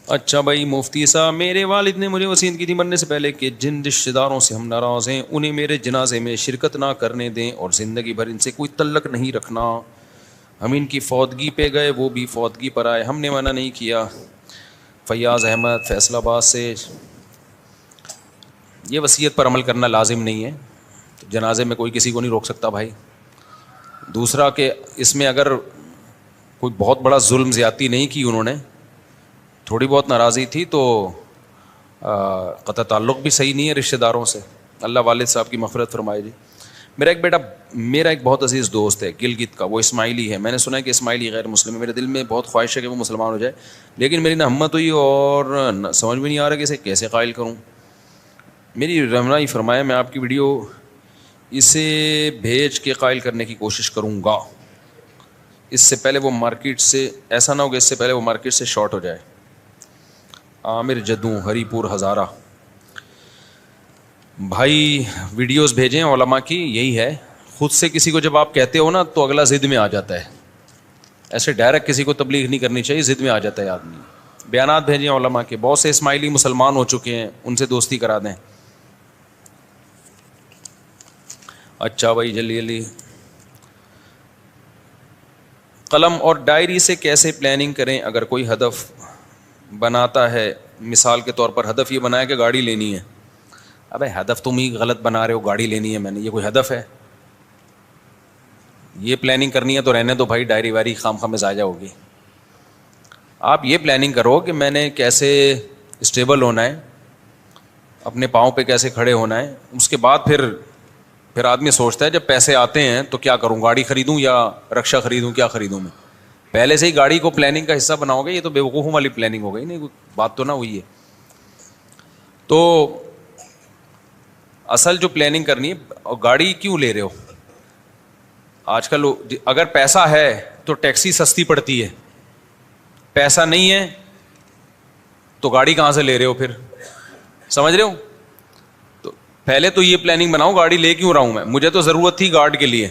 اچھا بھائی مفتی صاحب، میرے والد نے مجھے وصیت کی تھی مرنے سے پہلے کہ جن رشتہ داروں سے ہم ناراض ہیں انہیں میرے جنازے میں شرکت نہ کرنے دیں اور زندگی بھر ان سے کوئی تعلق نہیں رکھنا. ہم ان کی فوتگی پہ گئے، وہ بھی فوتگی پر آئے، ہم نے منع نہیں کیا. فیاض احمد فیصل آباد سے. یہ وصیت پر عمل کرنا لازم نہیں ہے، جنازے میں کوئی کسی کو نہیں روک سکتا بھائی. دوسرا کہ اس میں اگر کوئی بہت بڑا ظلم زیادتی نہیں کی انہوں نے، تھوڑی بہت ناراضی تھی، تو قطع تعلق بھی صحیح نہیں ہے رشتہ داروں سے. اللہ والد صاحب کی مغفرت فرمائے جی. میرا ایک بہت عزیز دوست ہے گلگت کا، وہ اسماعیلی ہے. میں نے سنا ہے کہ اسماعیلی غیر مسلم ہے. میرے دل میں بہت خواہش ہے کہ وہ مسلمان ہو جائے، لیکن میری نہ ہمت ہوئی اور سمجھ میں نہیں آ رہا کہ اسے کیسے قائل کروں. میری رہنمائی فرمائے. میں آپ کی ویڈیو اسے بھیج کے قائل کرنے کی کوشش کروں گا، اس سے پہلے وہ مارکیٹ سے، ایسا نہ ہو کہ اس سے پہلے وہ مارکیٹ سے شارٹ ہو جائے. عامر جدوں، ہری پور ہزارہ. بھائی ویڈیوز بھیجیں علماء کی، یہی ہے. خود سے کسی کو جب آپ کہتے ہو نا تو اگلا ضد میں آ جاتا ہے. ایسے ڈائریکٹ کسی کو تبلیغ نہیں کرنی چاہیے، ضد میں آ جاتا ہے آدمی. بیانات بھیجیں علماء کے. بہت سے اسماعیلی مسلمان ہو چکے ہیں، ان سے دوستی کرا دیں. اچھا بھائی جلدی جلدی. قلم اور ڈائری سے کیسے پلاننگ کریں اگر کوئی ہدف بناتا ہے؟ مثال کے طور پر ہدف یہ بنایا کہ گاڑی لینی ہے. ابے ہدف تم ہی غلط بنا رہے ہو، گاڑی لینی ہے میں نے، یہ کوئی ہدف ہے؟ یہ پلاننگ کرنی ہے تو رہنے دو بھائی، ڈائری وائری خام خام میں ضائع ہوگی. آپ یہ پلاننگ کرو کہ میں نے کیسے اسٹیبل ہونا ہے، اپنے پاؤں پہ کیسے کھڑے ہونا ہے. اس کے بعد پھر آدمی سوچتا ہے جب پیسے آتے ہیں تو کیا کروں، گاڑی خریدوں یا رکشا خریدوں، کیا خریدوں میں. پہلے سے ہی گاڑی کو پلاننگ کا حصہ بناؤ گے، یہ تو بیوقوفوں والی پلاننگ ہو گئی. نہیں بات تو نہ ہوئی ہے. تو اصل جو پلاننگ کرنی ہے، گاڑی کیوں لے رہے ہو؟ آج کل اگر پیسہ ہے تو ٹیکسی سستی پڑتی ہے، پیسہ نہیں ہے تو گاڑی کہاں سے لے رہے ہو پھر؟ سمجھ رہے ہو؟ تو پہلے تو یہ پلاننگ بناؤ گاڑی لے کیوں رہا ہوں میں. مجھے تو ضرورت تھی گارڈ کے لیے،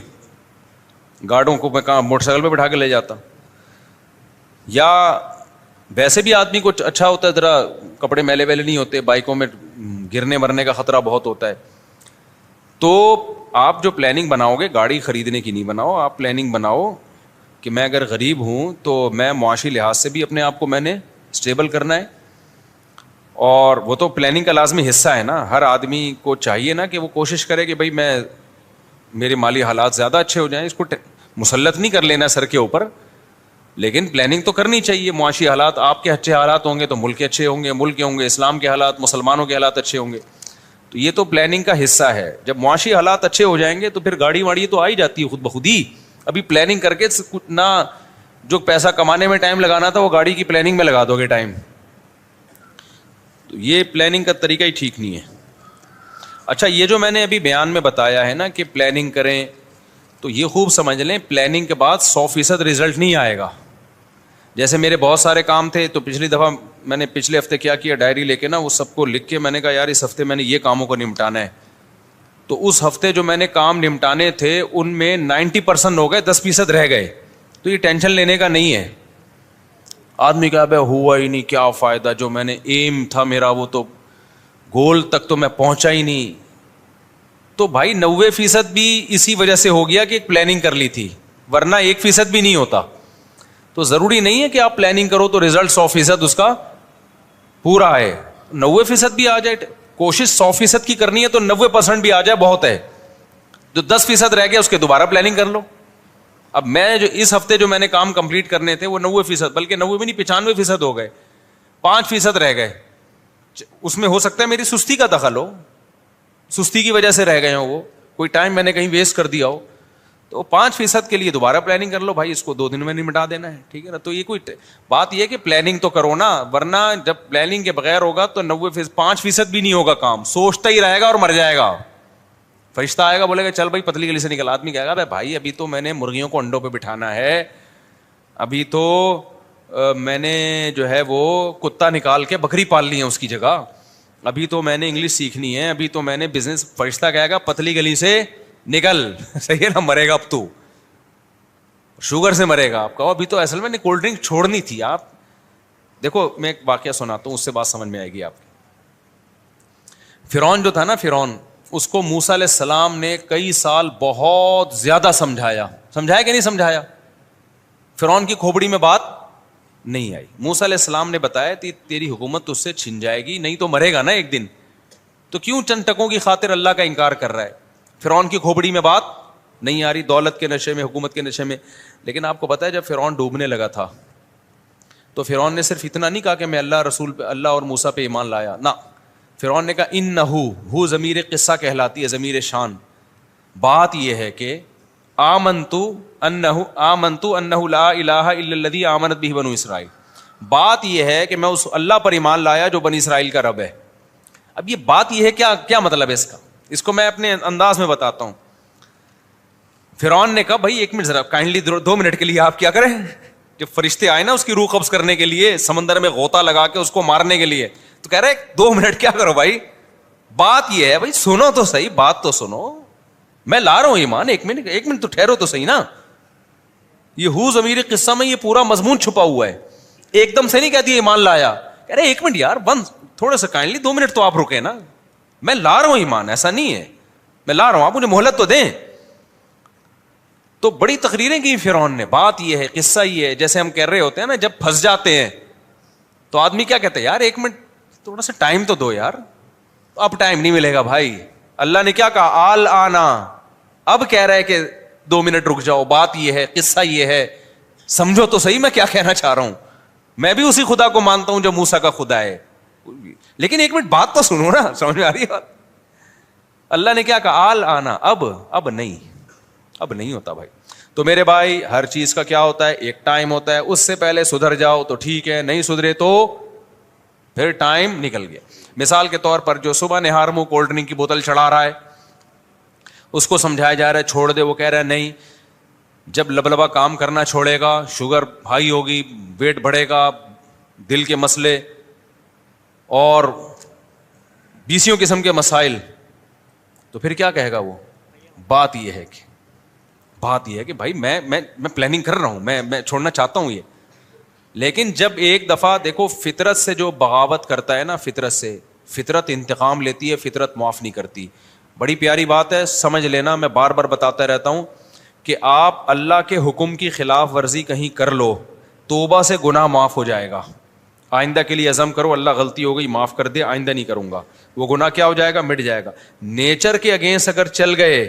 گارڈوں کو میں کہاں موٹر سائیکل پہ بٹھا کے لے جاتا. یا ویسے بھی آدمی کو اچھا ہوتا ہے ذرا کپڑے میلے ویلے نہیں ہوتے، بائکوں میں گرنے مرنے کا خطرہ بہت ہوتا ہے. تو آپ جو پلاننگ بناؤ گے گاڑی خریدنے کی نہیں بناؤ. آپ پلاننگ بناؤ کہ میں اگر غریب ہوں تو میں معاشی لحاظ سے بھی اپنے آپ کو میں نے اسٹیبل کرنا ہے. اور وہ تو پلاننگ کا لازمی حصہ ہے نا. ہر آدمی کو چاہیے نا کہ وہ کوشش کرے کہ بھائی میں میرے مالی حالات زیادہ اچھے ہو جائیں. اس کو مسلط نہیں کر لینا سر کے اوپر، لیکن پلاننگ تو کرنی چاہیے. معاشی حالات آپ کے اچھے حالات ہوں گے تو ملک کے اچھے ہوں گے، ملک کے ہوں گے اسلام کے حالات، مسلمانوں کے حالات اچھے ہوں گے. تو یہ تو پلاننگ کا حصہ ہے. جب معاشی حالات اچھے ہو جائیں گے تو پھر گاڑی واڑی تو آ ہی جاتی ہے خود بخود ہی. ابھی پلاننگ کر کے نہ جو پیسہ کمانے میں ٹائم لگانا تھا وہ گاڑی کی پلاننگ میں لگا دو گے ٹائم. تو یہ پلاننگ کا طریقہ ہی ٹھیک نہیں ہے. اچھا یہ جو میں نے ابھی بیان میں بتایا ہے نا کہ پلاننگ کریں، تو یہ خوب سمجھ لیں پلاننگ کے بعد 100% رزلٹ نہیں آئے گا. جیسے میرے بہت سارے کام تھے تو پچھلی دفعہ میں نے پچھلے ہفتے کیا کیا، ڈائری لے کے نا وہ سب کو لکھ کے میں نے کہا یار اس ہفتے میں نے یہ کاموں کو نمٹانا ہے. تو اس ہفتے جو میں نے کام نمٹانے تھے ان میں 90% ہو گئے، 10% رہ گئے. تو یہ ٹینشن لینے کا نہیں ہے. آدمی کہا بھائی ہوا ہی نہیں، کیا فائدہ، جو میں نے ایم تھا میرا وہ تو گول تک تو میں پہنچا ہی نہیں. تو بھائی 90% بھی اسی وجہ سے ہو گیا کہ ایک پلاننگ کر لی تھی، ورنہ 1% بھی نہیں ہوتا. تو ضروری نہیں ہے کہ آپ پلاننگ کرو تو رزلٹ 100% اس کا پورا ہے. 90% بھی آ جائے، کوشش 100% کی کرنی ہے تو 90% بھی آ جائے بہت ہے. جو 10% رہ گیا اس کے دوبارہ پلاننگ کر لو. اب میں جو اس ہفتے جو میں نے کام کمپلیٹ کرنے تھے وہ 90%، بلکہ 90 بھی نہیں 95% ہو گئے، 5% رہ گئے. اس میں ہو سکتا ہے میری سستی کا دخل ہو، سستی کی وجہ سے رہ گئے ہوں، وہ کوئی ٹائم میں نے کہیں ویسٹ کر دیا ہو. تو 5% کے لیے دوبارہ پلاننگ کر لو بھائی، اس کو 2 دن میں نمٹا دینا ہے. ٹھیک ہے نا. تو یہ کوئی بات یہ ہے کہ پلاننگ تو کرو نا، ورنہ جب پلاننگ کے بغیر ہوگا تو 5% بھی نہیں ہوگا کام، سوچتا ہی رہے گا اور مر جائے گا. فرشتہ آئے گا بولے گا چل بھائی پتلی گلی سے نکل. آدمی کہے گا بھائی ابھی تو میں نے مرغیوں کو انڈوں پہ بٹھانا ہے، ابھی تو میں نے جو ہے وہ کتا نکال کے بکری پال لی ہے اس کی جگہ، ابھی تو میں نے انگلش سیکھنی ہے، ابھی تو میں نے بزنس. فرشتہ کہے گا پتلی گلی سے نکل. صحیح ہے نا، مرے گا اب تو شوگر سے مرے گا. آپ کہو ابھی تو اصل میں نے کولڈ ڈرنک چھوڑنی تھی. آپ دیکھو میں ایک واقعہ سناتا ہوں، اس سے بات سمجھ میں آئے گی آپ کی. فرعون جو تھا نا، فرعون، اس کو موسیٰ علیہ السلام نے کئی سال بہت زیادہ سمجھایا کہ نہیں سمجھایا؟ فرعون کی کھوپڑی میں بات نہیں آئی. موسیٰ علیہ السلام نے بتایا تیری حکومت تجھ سے چھن جائے گی، نہیں تو مرے گا نا ایک دن. تو کیوں چند ٹکوں کی خاطر اللہ کا انکار کر رہا ہے؟ فرعون کی کھوپڑی میں بات نہیں آ رہی، دولت کے نشے میں، حکومت کے نشے میں. لیکن آپ کو پتا ہے جب فرعون ڈوبنے لگا تھا تو فرعون نے صرف اتنا نہیں کہا کہ میں اللہ رسول پہ، اللہ اور موسیٰ پہ ایمان لایا. نہ، فرعون نے کہا انہو ضمیر قصہ کہلاتی ہے، ضمیر شان. بات یہ ہے کہ آمنتو انہ لا الہ الا الذی آمنت بہ بنو اسرائیل. بات یہ ہے کہ میں اس اللہ پر ایمان لایا جو بنی اسرائیل کا رب ہے. اب یہ بات یہ ہے کیا مطلب ہے اس کا؟ اس کو میں اپنے انداز میں بتاتا ہوں. فرعون نے کہا بھائی 1 منٹ ذرا کائنڈلی 2 منٹ کے لیے آپ کیا کریں. جب فرشتے آئے نا اس کی روح قبض کرنے کے لیے, سمندر میں غوطہ لگا کے اس کو مارنے کے لیے, تو کہہ رہے 2 منٹ کیا کرو بھائی, بات یہ ہے بھائی سنو تو صحیح, بات تو سنو, میں لا رہا ہوں ایمان, 1 منٹ تو ٹھہرو تو صحیح نا. یہ ہو ضمیر قصہ میں یہ پورا مضمون چھپا ہوا ہے. ایک دم سے نہیں کہتی ایمان لایا, کہہ رہے 1 منٹ یار بند, تھوڑا سا کائنڈلی 2 منٹ تو آپ رکے نا, میں لا رہا ہوں ایمان, ایسا نہیں ہے, میں لا رہا ہوں, آپ مجھے مہلت تو دیں. تو بڑی تقریریں کی فرعون نے. بات یہ ہے, قصہ یہ ہے, جیسے ہم کہہ رہے ہوتے ہیں نا جب پھنس جاتے ہیں تو آدمی کیا کہتے ہیں, یار 1 منٹ تھوڑا سا ٹائم تو دو یار. اب ٹائم نہیں ملے گا بھائی. اللہ نے کیا کہا, آل آنا, اب کہہ رہے کہ 2 منٹ رک جاؤ. بات یہ ہے, قصہ یہ ہے, سمجھو تو صحیح میں کیا کہنا چاہ رہا ہوں. میں بھی اسی خدا کو مانتا ہوں جو موسیٰ کا خدا ہے, لیکن 1 منٹ بات تو سنو نا, سمجھ میں آ رہی ہے بات. اللہ نے کیا کہا, آل آنا, اب نہیں ہوتا بھائی. تو میرے بھائی ہر چیز کا کیا ہوتا ہے, ایک ٹائم ہوتا ہے, اس سے پہلے سدھر جاؤ تو ٹھیک ہے, نہیں سدھرے تو پھر ٹائم نکل گیا. مثال کے طور پر جو صبح نہار منہ کولڈ ڈرنک کی بوتل چڑھا رہا ہے, اس کو سمجھایا جا رہا ہے چھوڑ دے, وہ کہہ رہا ہے نہیں, جب لبلبا کام کرنا چھوڑے گا, شوگر ہائی ہوگی, ویٹ بڑھے گا, دل کے مسئلے اور 20 قسم کے مسائل, تو پھر کیا کہے گا وہ. بات یہ ہے کہ بھائی میں پلاننگ کر رہا ہوں, میں چھوڑنا چاہتا ہوں یہ, لیکن جب ایک دفعہ دیکھو فطرت سے جو بغاوت کرتا ہے نا, فطرت انتقام لیتی ہے, فطرت معاف نہیں کرتی. بڑی پیاری بات ہے, سمجھ لینا, میں بار بار بتاتا رہتا ہوں کہ آپ اللہ کے حکم کی خلاف ورزی کہیں کر لو, توبہ سے گناہ معاف ہو جائے گا. آئندہ کے لیے عزم کرو, اللہ غلطی ہو گئی معاف کر دے, آئندہ نہیں کروں گا, وہ گناہ کیا ہو جائے گا, مٹ جائے گا. نیچر کے اگینسٹ اگر چل گئے,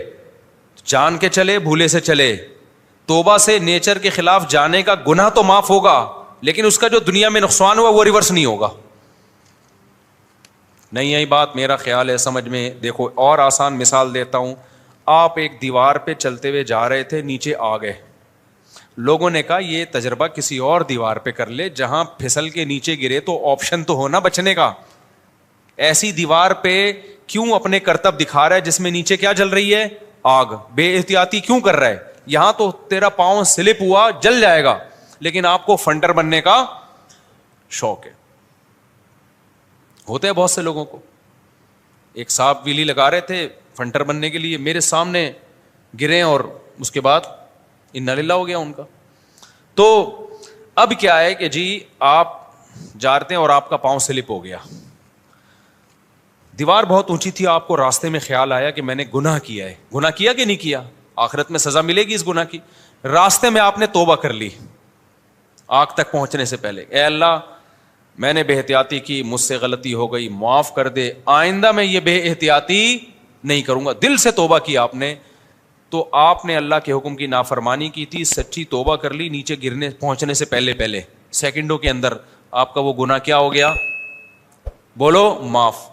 جان کے چلے بھولے سے چلے, توبہ سے نیچر کے خلاف جانے کا گناہ تو معاف ہوگا, لیکن اس کا جو دنیا میں نقصان ہوا وہ ریورس نہیں ہوگا. نہیں یہی بات میرا خیال ہے سمجھ میں. دیکھو اور آسان مثال دیتا ہوں, آپ ایک دیوار پہ چلتے ہوئے جا رہے تھے, نیچے آ گئے, لوگوں نے کہا یہ تجربہ کسی اور دیوار پہ کر لے جہاں پھسل کے نیچے گرے تو آپشن تو ہونا بچنے کا. ایسی دیوار پہ کیوں اپنے کرتب دکھا رہا ہے جس میں نیچے کیا جل رہی ہے, آگ, بے احتیاطی کیوں کر رہا ہے. یہاں تو تیرا پاؤں سلپ ہوا جل جائے گا, لیکن آپ کو فنٹر بننے کا شوق ہے. ہوتا ہے بہت سے لوگوں کو. ایک صاحب ویلی لگا رہے تھے فنٹر بننے کے لیے, میرے سامنے گرے اور اس کے بعد انا للہ ہو گیا ان کا. تو اب کیا ہے کہ جی آپ جاتے ہیں اور آپ کا پاؤں سلپ ہو گیا, دیوار بہت اونچی تھی, آپ کو راستے میں خیال آیا کہ میں نے گناہ کیا ہے. گناہ کیا کہ نہیں کیا, آخرت میں سزا ملے گی اس گناہ کی. راستے میں آپ نے توبہ کر لی آگ تک پہنچنے سے پہلے, اے اللہ میں نے بے احتیاطی کی, مجھ سے غلطی ہو گئی, معاف کر دے, آئندہ میں یہ بے احتیاطی نہیں کروں گا. دل سے توبہ کی آپ نے, تو آپ نے اللہ کے حکم کی نافرمانی کی تھی, سچی توبہ کر لی, نیچے گرنے پہنچنے سے پہلے سیکنڈوں کے اندر آپ کا وہ گناہ کیا ہو گیا, بولو معاف.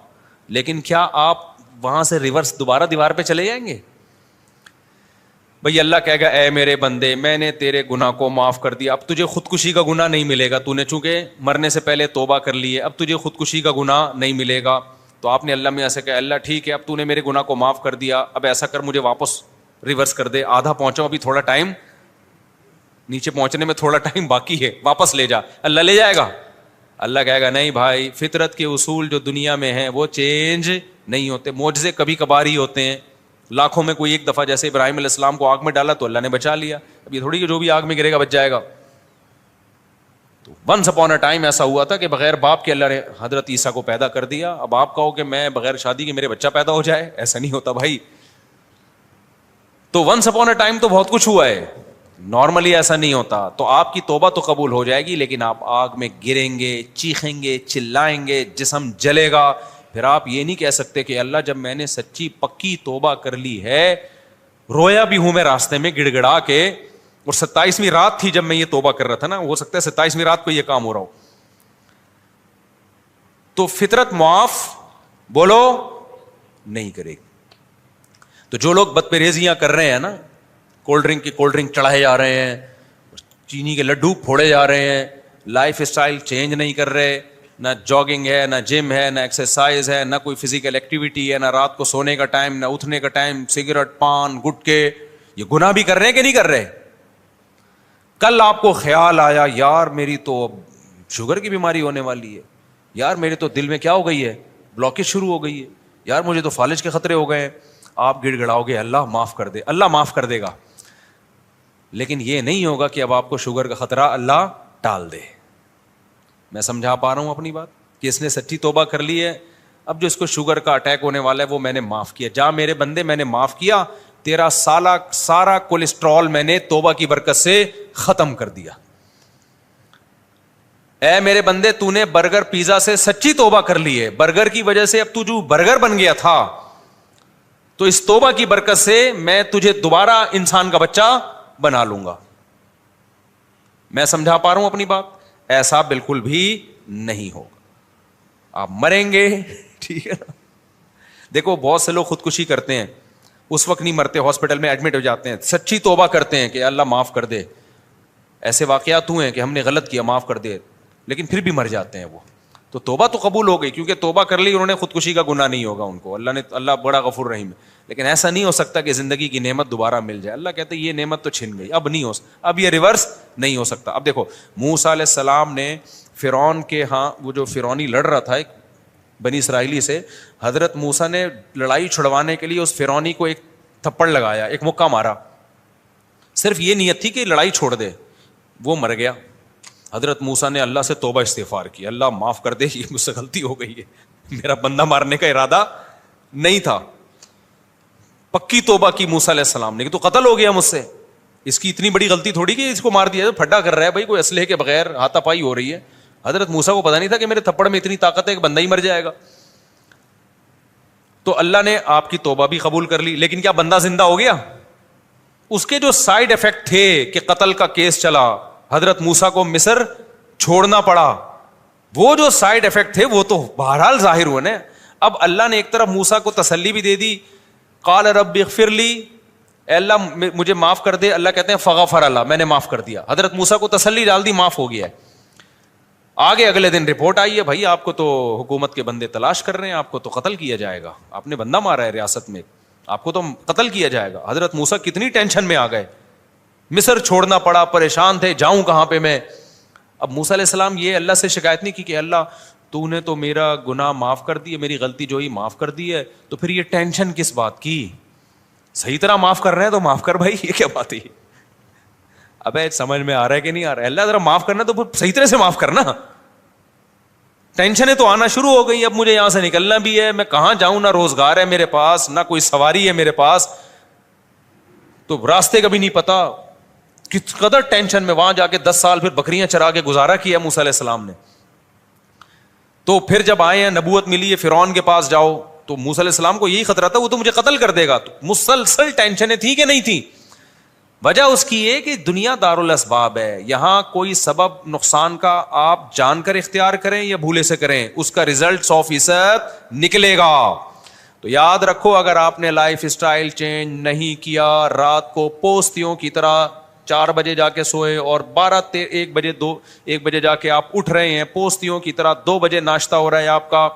لیکن کیا آپ وہاں سے ریورس دوبارہ دیوار پہ چلے جائیں گے؟ بھئی اللہ کہے گا اے میرے بندے میں نے تیرے گناہ کو معاف کر دیا, اب تجھے خودکشی کا گناہ نہیں ملے گا, تو نے چونکہ مرنے سے پہلے توبہ کر لی ہے, اب تجھے خودکشی کا گناہ نہیں ملے گا. تو آپ نے اللہ میں ایسے کہا اللہ ٹھیک ہے اب تو نے میرے گناہ کو معاف کر دیا, اب ایسا کر مجھے واپس ریورس کر دے, آدھا پہنچاؤ, ابھی تھوڑا ٹائم, نیچے پہنچنے میں تھوڑا ٹائم باقی ہے, واپس لے جا. اللہ لے جائے گا؟ اللہ کہے گا نہیں بھائی, فطرت کے اصول جو دنیا میں ہیں وہ چینج نہیں ہوتے, معجزے کبھی کبھار ہی ہوتے ہیں, لاکھوں میں کوئی ایک دفعہ. جیسے ابراہیم علیہ السلام کو آگ میں ڈالا تو اللہ نے بچا لیا, اب یہ تھوڑی کہ جو بھی آگ میں گرے گا بچ جائے گا. تو ونس اپون اے ٹائم ایسا ہوا تھا کہ بغیر باپ کے اللہ نے حضرت عیسیٰ کو پیدا کر دیا. اب آپ کہو کہ میں بغیر شادی کے میرے بچہ پیدا ہو جائے, ایسا نہیں ہوتا بھائی. تو ونس اپون اے ٹائم تو بہت کچھ ہوا ہے, نارملی ایسا نہیں ہوتا. تو آپ کی توبہ تو قبول ہو جائے گی, لیکن آپ آگ میں گریں گے, چیخیں گے, چلائیں گے, جسم جلے گا. پھر آپ یہ نہیں کہہ سکتے کہ اللہ جب میں نے سچی پکی توبہ کر لی ہے, رویا بھی ہوں میں راستے میں گڑ گڑا کے, اور 27ویں رات تھی جب میں یہ توبہ کر رہا تھا نا, ہو سکتا ہے 27ویں رات کو یہ کام ہو رہا ہو, تو فطرت معاف بولو نہیں کرے گی. تو جو لوگ بد پرہیزیاں کر رہے ہیں نا, کولڈ ڈرنک چڑھائے جا رہے ہیں, چینی کے لڈو پھوڑے جا رہے ہیں, لائف اسٹائل چینج نہیں کر رہے, نہ جاگنگ ہے, نہ جم ہے, نہ ایکسرسائز ہے, نہ کوئی فزیکل ایکٹیویٹی ہے, نہ رات کو سونے کا ٹائم, نہ اٹھنے کا ٹائم, سگریٹ, پان, گٹکے, یہ گناہ بھی کر رہے ہیں کہ نہیں کر رہے؟ کل آپ کو خیال آیا یار میری تو اب شوگر کی بیماری ہونے والی ہے، یار میرے تو دل میں کیا ہو گئی ہے، بلاکیج شروع ہو گئی ہے، یار مجھے تو فالج کے خطرے ہو گئے ہیں، آپ گڑ گڑاؤ گے اللہ معاف کر دے، اللہ معاف کر دے گا، لیکن یہ نہیں ہوگا کہ اب آپ کو شوگر کا خطرہ اللہ ٹال دے۔ میں سمجھا پا رہا ہوں اپنی بات کہ اس نے سچی توبہ کر لی ہے، اب جو اس کو شوگر کا اٹیک ہونے والا ہے وہ میں نے معاف کیا، جا میرے بندے میں نے معاف کیا، تیرا سارا کولیسٹرول میں نے توبہ کی برکت سے ختم کر دیا۔ اے میرے بندے تو نے برگر پیزا سے سچی توبہ کر لی ہے، برگر کی وجہ سے اب تو جو برگر بن گیا تھا، تو اس توبہ کی برکت سے میں تجھے دوبارہ انسان کا بچہ بنا لوں گا۔ میں سمجھا پا رہا ہوں اپنی بات؟ ایسا بالکل بھی نہیں ہوگا، آپ مریں گے، ٹھیک ہے نا۔ دیکھو بہت سے لوگ خودکشی کرتے ہیں، اس وقت نہیں مرتے، ہاسپٹل میں ایڈمٹ ہو جاتے ہیں، سچی توبہ کرتے ہیں کہ اللہ معاف کر دے، ایسے واقعات ہوئے ہیں کہ ہم نے غلط کیا معاف کر دے، لیکن پھر بھی مر جاتے ہیں وہ۔ تو توبہ تو قبول ہو گئی کیونکہ توبہ کر لی انہوں نے، خودکشی کا گناہ نہیں ہوگا ان کو، اللہ بڑا غفور رحیم ہے۔ لیکن ایسا نہیں ہو سکتا کہ زندگی کی نعمت دوبارہ مل جائے، اللہ کہتے ہیں یہ نعمت تو چھن گئی، اب نہیں اب یہ ریورس نہیں ہو سکتا۔ اب دیکھو موسیٰ علیہ السلام نے فرعون کے ہاں، وہ جو فرعونی لڑ رہا تھا ایک بنی اسرائیلی سے، حضرت موسیٰ نے لڑائی چھڑوانے کے لیے اس فرعونی کو ایک تھپڑ لگایا، ایک مکہ مارا، صرف یہ نیت تھی کہ لڑائی چھوڑ دے، وہ مر گیا۔ حضرت موسیٰ نے اللہ سے توبہ استغفار کی، اللہ معاف کر دے، یہ مجھ سے غلطی ہو گئی ہے، میرا بندہ مارنے کا ارادہ نہیں تھا۔ پکی توبہ کی موسیٰ علیہ السلام نے کہ تو قتل ہو گیا مجھ سے، اس کی اتنی بڑی غلطی تھوڑی کہ اس کو مار دیا، پھڈا کر رہا ہے بھائی، کوئی اسلحے کے بغیر ہاتھا پائی ہو رہی ہے۔ حضرت موسیٰ کو پتا نہیں تھا کہ میرے تھپڑ میں اتنی طاقت ہے کہ بندہ ہی مر جائے گا۔ تو اللہ نے آپ کی توبہ بھی قبول کر لی، لیکن کیا بندہ زندہ ہو گیا؟ اس کے جو سائیڈ ایفیکٹ تھے کہ قتل کا کیس چلا، حضرت موسیٰ کو مصر چھوڑنا پڑا، وہ جو سائیڈ ایفیکٹ تھے وہ تو بہرحال ظاہر ہوئے نا۔ اب اللہ نے ایک طرف موسیٰ کو تسلی بھی دے دی، قال رب اغفر لی، اے اللہ مجھے معاف کر دے، اللہ کہتے ہیں فغفر اللہ، میں نے معاف کر دیا، حضرت موسیٰ کو تسلی ڈال دی، معاف ہو گیا ہے۔ آگے اگلے دن رپورٹ آئی ہے، بھائی آپ کو تو حکومت کے بندے تلاش کر رہے ہیں، آپ کو تو قتل کیا جائے گا، آپ نے بندہ مارا ہے ریاست میں، آپ کو تو قتل کیا جائے گا۔ حضرت موسیٰ کتنی ٹینشن میں آ گئے، مصر چھوڑنا پڑا، پریشان تھے، جاؤں کہاں پہ میں۔ اب موسیٰ علیہ السلام یہ اللہ سے شکایت نہیں کی کہ اللہ تو نے تو میرا گناہ معاف کر دی، میری غلطی جو ہی معاف کر دی ہے، تو پھر یہ ٹینشن کس بات کی؟ صحیح طرح معاف کر رہے ہیں تو معاف کر بھائی، یہ کیا بات ہے؟ ابے سمجھ میں آ رہا ہے کہ نہیں آ رہا ہے؟ اللہ ذرا معاف کرنا تو پھر صحیح طرح سے معاف کرنا۔ ٹینشنیں تو آنا شروع ہو گئی، اب مجھے یہاں سے نکلنا بھی ہے، میں کہاں جاؤں، نہ روزگار ہے میرے پاس، نہ کوئی سواری ہے میرے پاس، تو راستے کا بھی نہیں پتا، کس قدر ٹینشن میں۔ وہاں جا کے 10 سال پھر بکریاں چرا کے گزارا کیا موسیٰ علیہ السلام نے۔ تو پھر جب آئے ہیں، نبوت ملی ہے، فرعون کے پاس جاؤ، تو موسیٰ علیہ السلام کو یہی خطرہ تھا وہ تو مجھے قتل کر دے گا، تو مسلسل ٹینشنیں تھی کہ نہیں تھی؟ وجہ اس کی یہ کہ دنیا دار الاسباب ہے، یہاں کوئی سبب نقصان کا آپ جان کر اختیار کریں یا بھولے سے کریں، اس کا رزلٹ 100% نکلے گا۔ تو یاد رکھو، اگر آپ نے لائف اسٹائل چینج نہیں کیا، رات کو پوستیوں کی طرح 4 بجے جا کے سوئے اور 1 بجے جا کے آپ اٹھ رہے ہیں، پوستیوں کی طرح 2 بجے ناشتہ ہو رہا ہے آپ کا،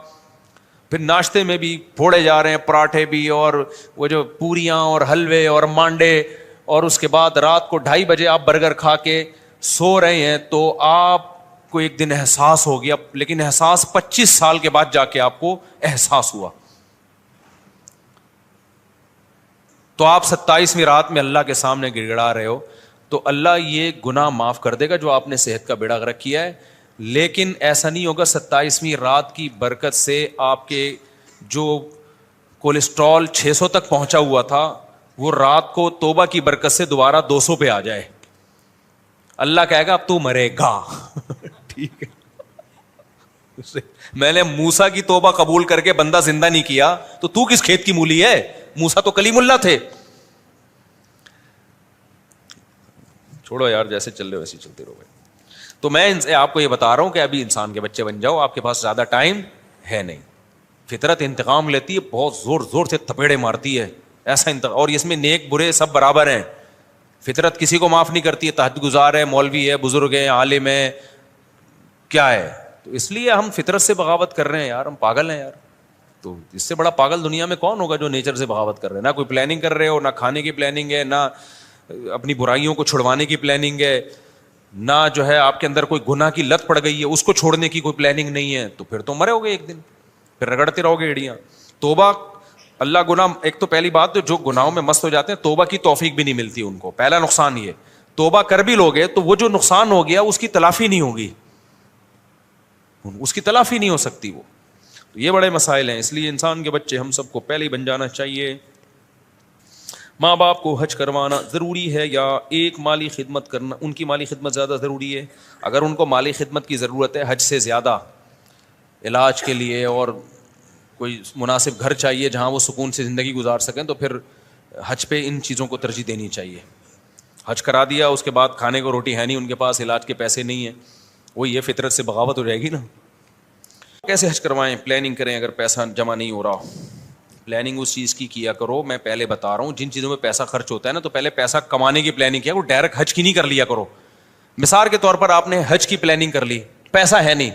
پھر ناشتے میں بھی پھوڑے جا رہے ہیں پراٹھے بھی، اور وہ جو پوریاں اور حلوے اور مانڈے، اور اس کے بعد رات کو 2:30 بجے آپ برگر کھا کے سو رہے ہیں، تو آپ کو ایک دن احساس ہو گیا، لیکن احساس 25 سال کے بعد جا کے آپ کو احساس ہوا، تو آپ 27ویں رات میں اللہ کے سامنے گڑ گڑا رہے ہو، تو اللہ یہ گناہ معاف کر دے گا جو آپ نے صحت کا بیڑا غرق کیا ہے۔ لیکن ایسا نہیں ہوگا 27ویں رات کی برکت سے آپ کے جو کولیسٹرول 600 تک پہنچا ہوا تھا وہ رات کو توبہ کی برکت سے دوبارہ 200 پہ آ جائے۔ اللہ کہے گا اب تو مرے گا ٹھیک ہے، میں نے موسیٰ کی توبہ قبول کر کے بندہ زندہ نہیں کیا، تو کس کھیت کی مولی ہے؟ موسیٰ تو کلیم اللہ تھے۔ چھوڑو یار، جیسے چل رہے ہو ویسے چلتے رہو بھائی۔ تو میں آپ کو یہ بتا رہا ہوں کہ ابھی انسان کے بچے بن جاؤ، آپ کے پاس زیادہ ٹائم ہے نہیں۔ فطرت انتقام لیتی ہے، بہت زور زور سے تھپیڑے مارتی ہے، ایسا اور اس میں نیک برے سب برابر ہیں، فطرت کسی کو معاف نہیں کرتی ہے، تہجد گزار ہے، مولوی ہے، بزرگ ہے، عالم ہے، کیا ہے، تو اس لیے ہم فطرت سے بغاوت کر رہے ہیں یار، ہم پاگل ہیں یار۔ تو اس سے بڑا پاگل دنیا میں کون ہوگا جو نیچر سے بغاوت کر رہے ہیں؟ نہ کوئی پلاننگ کر رہے ہو، نہ کھانے کی پلاننگ ہے، نہ اپنی برائیوں کو چھڑوانے کی پلاننگ ہے، نہ جو ہے آپ کے اندر کوئی گناہ کی لت پڑ گئی ہے اس کو چھوڑنے کی کوئی پلاننگ نہیں ہے، تو پھر تو مرے ہوگے ایک دن، پھر رگڑتے رہو گے ایڑیاں. توبہ اللہ گناہ، ایک تو پہلی بات تو جو گناہوں میں مست ہو جاتے ہیں توبہ کی توفیق بھی نہیں ملتی ان کو. پہلا نقصان یہ، توبہ کر بھی لوگے تو وہ جو نقصان ہو گیا اس کی تلافی نہیں ہوگی، اس کی تلافی نہیں ہو سکتی وہ. تو یہ بڑے مسائل ہیں. اس لیے انسان کے بچے ہم سب کو پہلے ہی بن جانا چاہیے. ماں باپ کو حج کروانا ضروری ہے یا ایک مالی خدمت کرنا، ان کی مالی خدمت زیادہ ضروری ہے؟ اگر ان کو مالی خدمت کی ضرورت ہے حج سے زیادہ علاج کے لیے، اور کوئی مناسب گھر چاہیے جہاں وہ سکون سے زندگی گزار سکیں، تو پھر حج پہ ان چیزوں کو ترجیح دینی چاہیے. حج کرا دیا، اس کے بعد کھانے کو روٹی ہے نہیں ان کے پاس، علاج کے پیسے نہیں ہیں، وہ یہ فطرت سے بغاوت ہو جائے گی نا. کیسے حج کروائیں؟ پلاننگ کریں. اگر پیسہ جمع نہیں ہو رہا، پلاننگ اس چیز کی کیا کرو. میں پہلے بتا رہا ہوں جن چیزوں میں پیسہ خرچ ہوتا ہے نا، تو پہلے پیسہ کمانے کی پلاننگ کیا کرو، ڈائریکٹ حج کی نہیں کر لیا کرو. مثال کے طور پر آپ نے حج کی پلاننگ کر لی، پیسہ ہے نہیں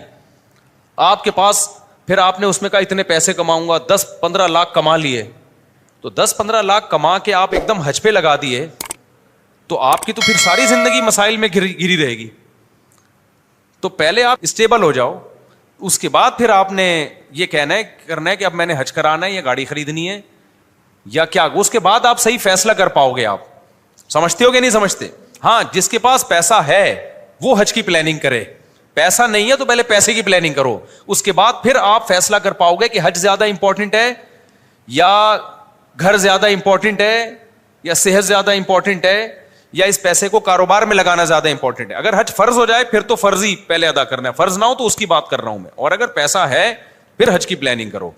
آپ کے پاس، پھر آپ نے اس میں کہا اتنے پیسے کماؤں گا، 10-15 لاکھ کما لیے، تو 10-15 لاکھ کما کے آپ ایک دم حج پہ لگا دیے، تو آپ کی تو پھر ساری زندگی مسائل میں گری رہے گی. تو پہلے آپ اسٹیبل ہو جاؤ، اس کے بعد پھر آپ نے یہ کہنا ہے کرنا ہے کہ اب میں نے حج کرانا ہے یا گاڑی خریدنی ہے یا کیا، اس کے بعد آپ صحیح فیصلہ کر پاؤ گے. آپ سمجھتے ہو کہ نہیں سمجھتے؟ ہاں، جس کے پاس پیسہ ہے وہ حج کی پلاننگ کرے، پیسہ نہیں ہے تو پہلے پیسے کی پلاننگ کرو، اس کے بعد پھر آپ فیصلہ کر پاؤ گے کہ حج زیادہ امپورٹنٹ ہے یا گھر زیادہ امپورٹنٹ ہے یا صحت زیادہ امپورٹنٹ ہے یا اس پیسے کو کاروبار میں لگانا زیادہ امپورٹنٹ ہے. اگر حج فرض ہو جائے پھر تو فرض ہی پہلے ادا کرنا ہے، فرض نہ ہو تو اس کی بات کر رہا ہوں میں. اور اگر پیسہ ہے پھر حج کی پلاننگ کرو.